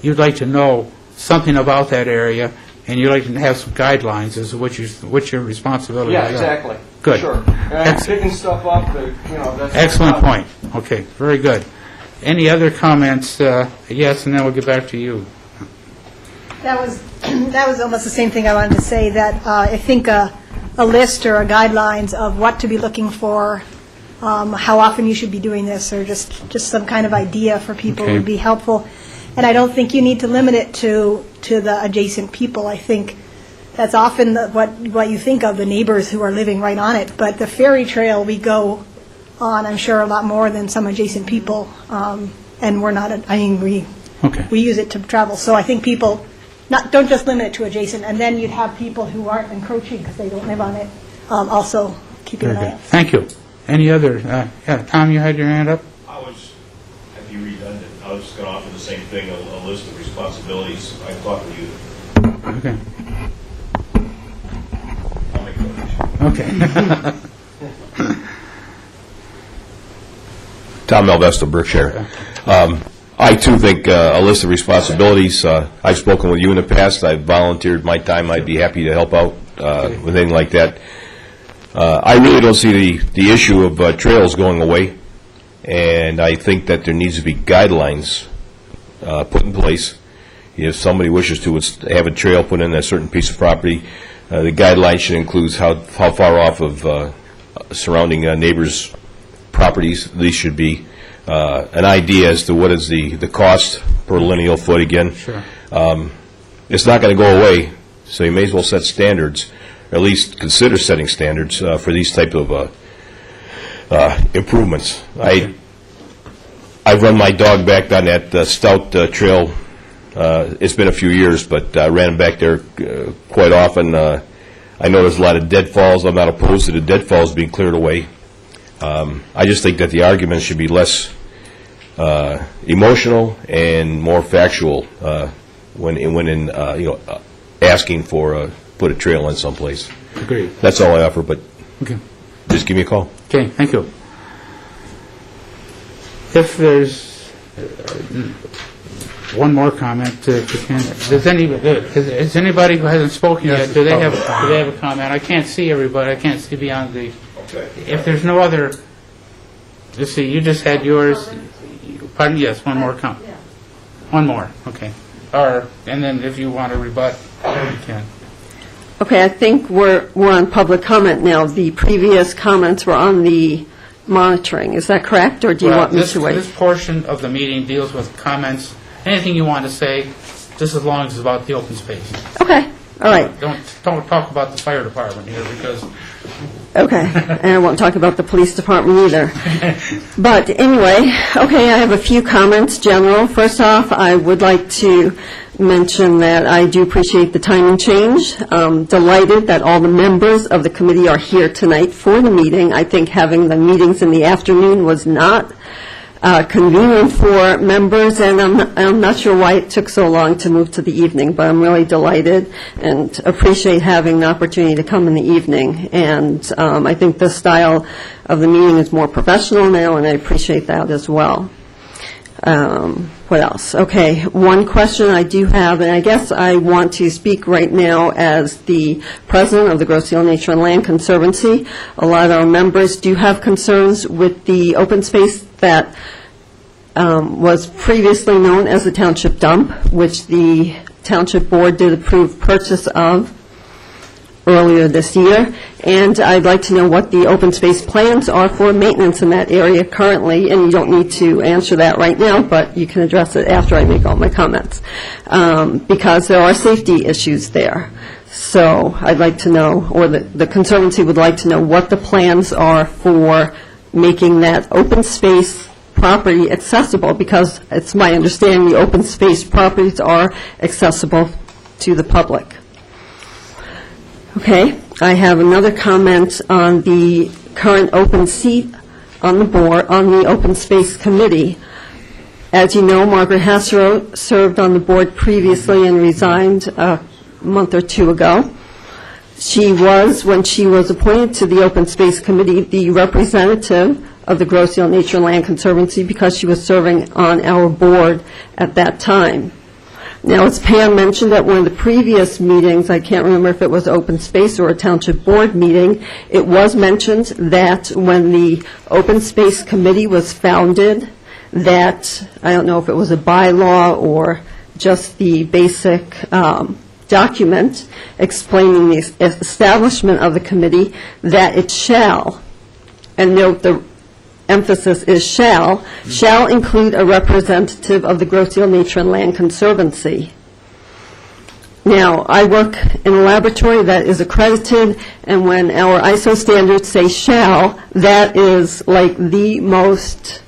you'd like to know something about that area, and you'd like to have some guidelines as to what your responsibilities are. Yeah, exactly. Good. Sure. And I'm picking stuff up that, that's... Excellent point. Okay, very good. Any other comments? Yes, and then we'll get back to you. That was almost the same thing I wanted to say, that I think a list or a guidelines of what to be looking for, how often you should be doing this, or just some kind of idea for people would be helpful. And I don't think you need to limit it to the adjacent people. I think that's often what you think of, the neighbors who are living right on it. But the ferry trail we go on, I'm sure, a lot more than some adjacent people. And we're not, we use it to travel. So I think people don't just limit it to adjacent, and then you'd have people who aren't encroaching because they don't live on it, also keeping an eye out. Thank you. Any other? Tom, you had your hand up? I'd be redundant. I was just going to offer the same thing, a list of responsibilities. I thought with you. Okay. I'll make a motion. Okay. Tom Malvesto, Berkshire. I, too, think a list of responsibilities. I've spoken with you in the past. I've volunteered my time. I'd be happy to help out with anything like that. I really don't see the issue of trails going away, and I think that there needs to be guidelines put in place. If somebody wishes to have a trail put in a certain piece of property, the guidelines should include how far off of surrounding neighbors' properties these should be. An idea as to what is the cost per lineal foot again. Sure. It's not going to go away, so you may as well set standards, or at least consider setting standards for these type of improvements. Okay. I've run my dog back on that Stout trail. It's been a few years, but I ran back there quite often. I know there's a lot of deadfalls. I'm not opposed to the deadfalls being cleared away. I just think that the arguments should be less emotional and more factual when asking for put a trail in someplace. Agreed. That's all I offer, but okay. Just give me a call. Okay, thank you. If there's one more comment, if you can. Is anybody who hasn't spoken yet, do they have a comment? I can't see everybody. I can't see beyond the. If there's no other, let's see. You just had yours. Pardon? Yes, one more comment. One more. Okay. And then if you want to rebut, you can. Okay, I think we're on public comment now. The previous comments were on the monitoring. Is that correct, or do you want me to wait? This portion of the meeting deals with comments. Anything you want to say, just as long as it's about the open space. Okay, all right. Don't talk about the fire department here, because... Okay, and I won't talk about the police department either. But anyway, okay, I have a few comments, general. First off, I would like to mention that I do appreciate the time and change. Delighted that all the members of the committee are here tonight for the meeting. I think having the meetings in the afternoon was not convenient for members, and I'm not sure why it took so long to move to the evening, but I'm really delighted and appreciate having the opportunity to come in the evening. And I think the style of the meeting is more professional now, and I appreciate that as well. What else? Okay, one question I do have, and I guess I want to speak right now as the president of the Grosse Ile Nature and Land Conservancy. A lot of our members do have concerns with the open space that was previously known as the township dump, which the township board did approve purchase of earlier this year. And I'd like to know what the open space plans are for maintenance in that area currently, and you don't need to answer that right now, but you can address it after I make all my comments, because there are safety issues there. So I'd like to know, or the Conservancy would like to know what the plans are for making that open space property accessible, because it's my understanding the open space properties are accessible to the public. Okay, I have another comment on the current open seat on the board, on the Open Space Committee. As you know, Margaret Hasserow served on the board previously and resigned a month or two ago. She was, when she was appointed to the Open Space Committee, the representative of the Grosse Ile Nature and Land Conservancy, because she was serving on our board at that time. Now, as Pam mentioned at one of the previous meetings, I can't remember if it was open space or a township board meeting, it was mentioned that when the Open Space Committee was founded, that, I don't know if it was a bylaw or just the basic document explaining the establishment of the committee, that it shall, and note the emphasis is shall include a representative of the Grosse Ile Nature and Land Conservancy. Now, I work in a laboratory that is accredited, and when our ISO standards say shall, that is like the most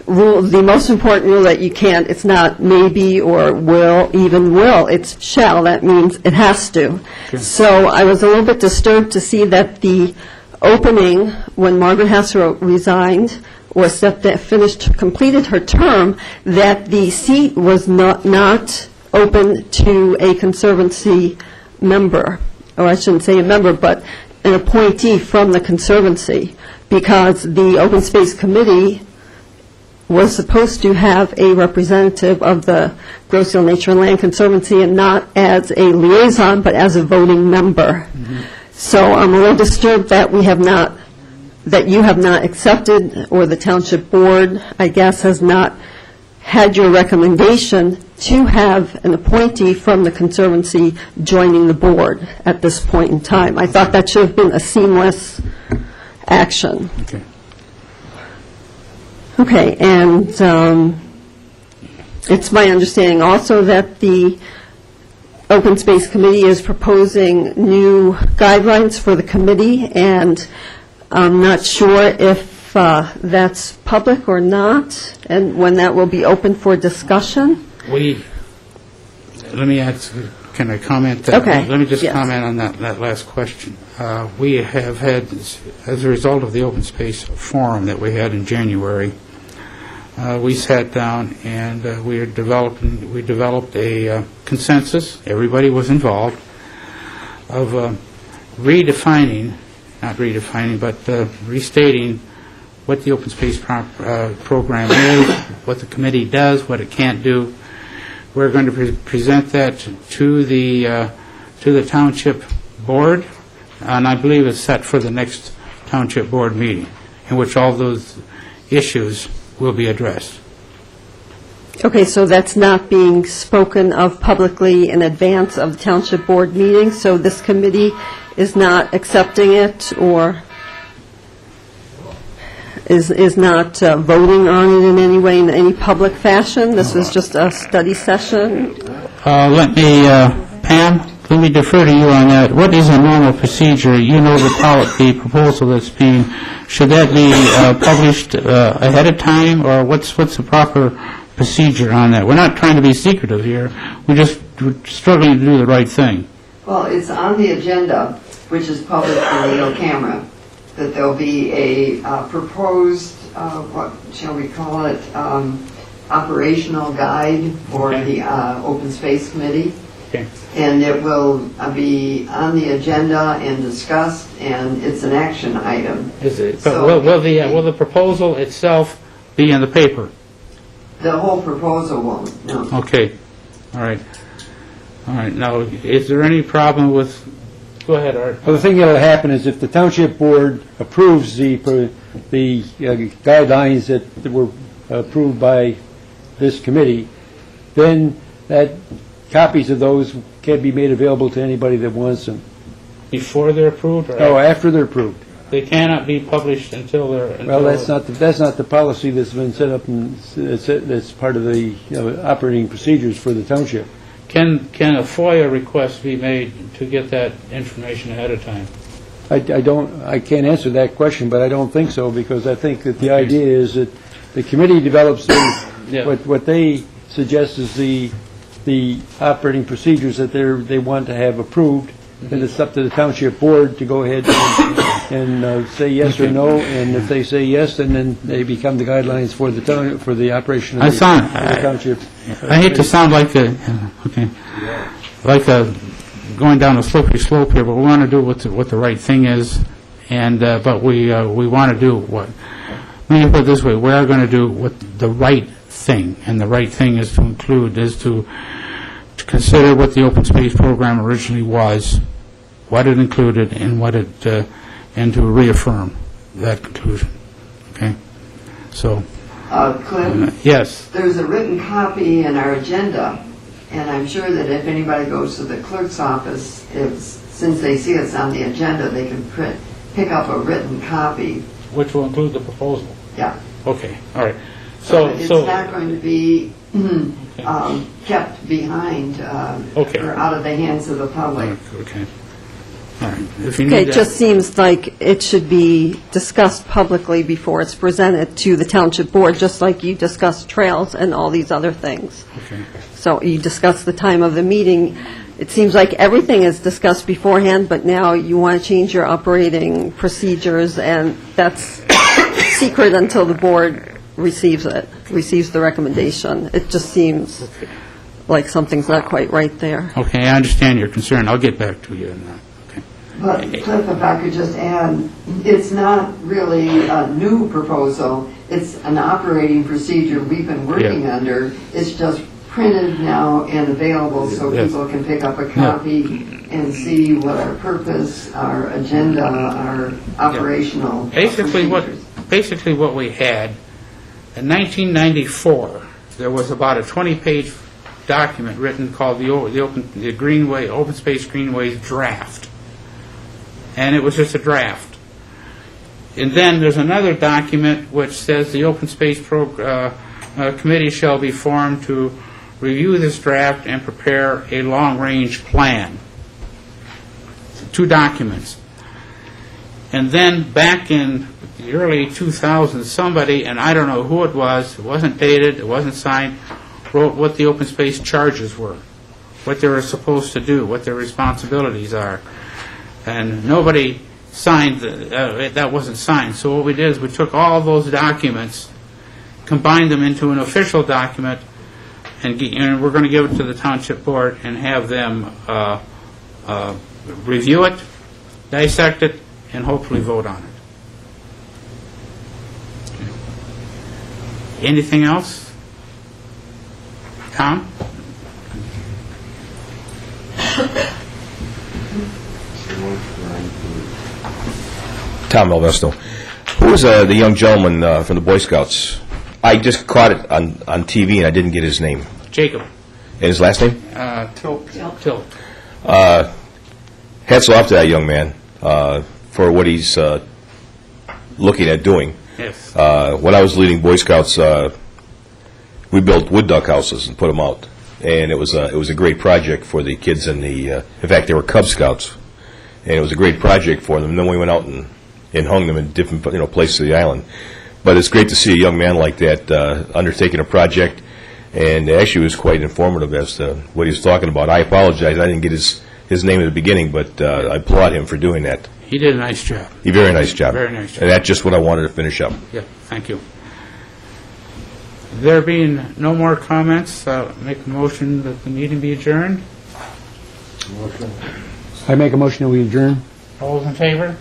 rule, the most important rule that you can't, it's not maybe or will, even will, it's shall. That means it has to. Sure. So I was a little bit disturbed to see that the opening, when Margaret Hasserow resigned, or completed her term, that the seat was not open to a Conservancy member, or I shouldn't say a member, but an appointee from the Conservancy, because the Open Space Committee was supposed to have a representative of the Grosse Ile Nature and Land Conservancy, and not as a liaison, but as a voting member. Mm-hmm. So I'm a little disturbed that you have not accepted, or the township board, I guess, has not had your recommendation to have an appointee from the Conservancy joining the board at this point in time. I thought that should have been a seamless action. Okay. Okay, and it's my understanding also that the Open Space Committee is proposing new guidelines for the committee, and I'm not sure if that's public or not, and when that will be open for discussion. Let me ask, can I comment? Okay. Let me just Yes. comment on that last question. We have had, as a result of the Open Space Forum that we had in January, we sat down and we developed a consensus, everybody was involved, of restating what the open space program is, what the committee does, what it can't do. We're going to present that to the township board, and I believe it's set for the next township board meeting, in which all those issues will be addressed. Okay, so that's not being spoken of publicly in advance of the township board meeting, so this committee is not accepting it, or is not voting on it in any way, in any public fashion? This was just a study session? Pam, let me defer to you on that. What is a normal procedure? You know the proposal that's being, should that be published ahead of time, or what's the proper procedure on that? We're not trying to be secretive here. We're struggling to do the right thing. Well, it's on the agenda, which is published in the Yale Camera, that there'll be a proposed, what shall we call it, operational guide for the Open Space Committee. Okay. And it will be on the agenda and discussed, and it's an action item. Is it? But So will the proposal itself be in the paper? the whole proposal won't, no. Okay. All right. All right. Now, is there any problem with? Go ahead, Art. Well, the thing that'll happen is if the township board approves the guidelines that were approved by this committee, then that copies of those can be made available to anybody that wants them. Before they're approved, or No, after they're approved. they cannot be published until they're. Well, that's not the policy that's been set up, and that's part of the operating procedures for the township. Can a FOIA request be made to get that information ahead of time? I can't answer that question, but I don't think so, because I think that the idea is that the committee develops what they suggest is the operating procedures that they want to have approved, and it's up to the township board to go ahead and say yes or no, and if they say yes, then they become the guidelines for the operation of the township. I hate to sound like going down a slippery slope here, but we want to do what the right thing is, and but we want to do what. Let me put it this way: we are going to do what the right thing, and the right thing is to consider what the open space program originally was, what it included, and to reaffirm that conclusion. Okay, so. Cliff? Yes. There's a written copy in our agenda, and I'm sure that if anybody goes to the clerk's office, since they see it's on the agenda, they can pick up a written copy. Which will include the proposal? Yeah. Okay, all right. So it's not going to be kept behind or out of the hands of the public. Okay. All right. If you need Okay, it just seems like it should be discussed publicly before it's presented to the township board, just like you discuss trails and all these other things. Okay. So you discuss the time of the meeting. It seems like everything is discussed beforehand, but now you want to change your operating procedures, and that's secret until the board receives the recommendation. It just seems like something's not quite right there. Okay, I understand your concern. I'll get back to you on that. But Cliff, if I could just add, it's not really a new proposal. It's an operating procedure we've been working under. It's just printed now and available so people can pick up a copy and see what our purpose, our agenda, our operational Basically what we had, in 1994, there was about a 20-page document written called the Open Space Greenways Draft. And it was just a draft. And then there's another document which says the Open Space Committee shall be formed to review this draft and prepare a long-range plan. Two documents. And then back in the early 2000s, somebody, and I don't know who it wasn't dated, it wasn't signed, wrote what the open space charges were, what they were supposed to do, what their responsibilities are. And nobody signed, that wasn't signed. So what we did is we took all those documents, combined them into an official document, and we're going to give it to the township board and have them review it, dissect it, and hopefully vote on it. Anything else? Tom? Tom Melvesto. Who was the young gentleman from the Boy Scouts? I just caught it on TV and I didn't get his name. Jacob? And his last name? Tilt. Hats off to that young man for what he's looking at doing. Yes. When I was leading Boy Scouts, we built wood duck houses and put them out, and it was a great project for the kids in the. In fact, they were Cub Scouts, and it was a great project for them. And then we went out and hung them in different places of the island. But it's great to see a young man like that undertaking a project, and actually it was quite informative as to what he was talking about. I apologize, I didn't get his name at the beginning, but I applaud him for doing that. He did a nice job. Very nice job. Very nice job. And that's just what I wanted to finish up. Yeah, thank you. There being no more comments, make a motion that the meeting be adjourned. I make a motion that we adjourn. All those in favor?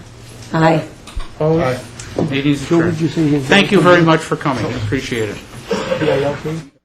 Aye. Opposed? Meeting's Joe, adjourned. would you say again? Thank you very much for coming. Appreciate it.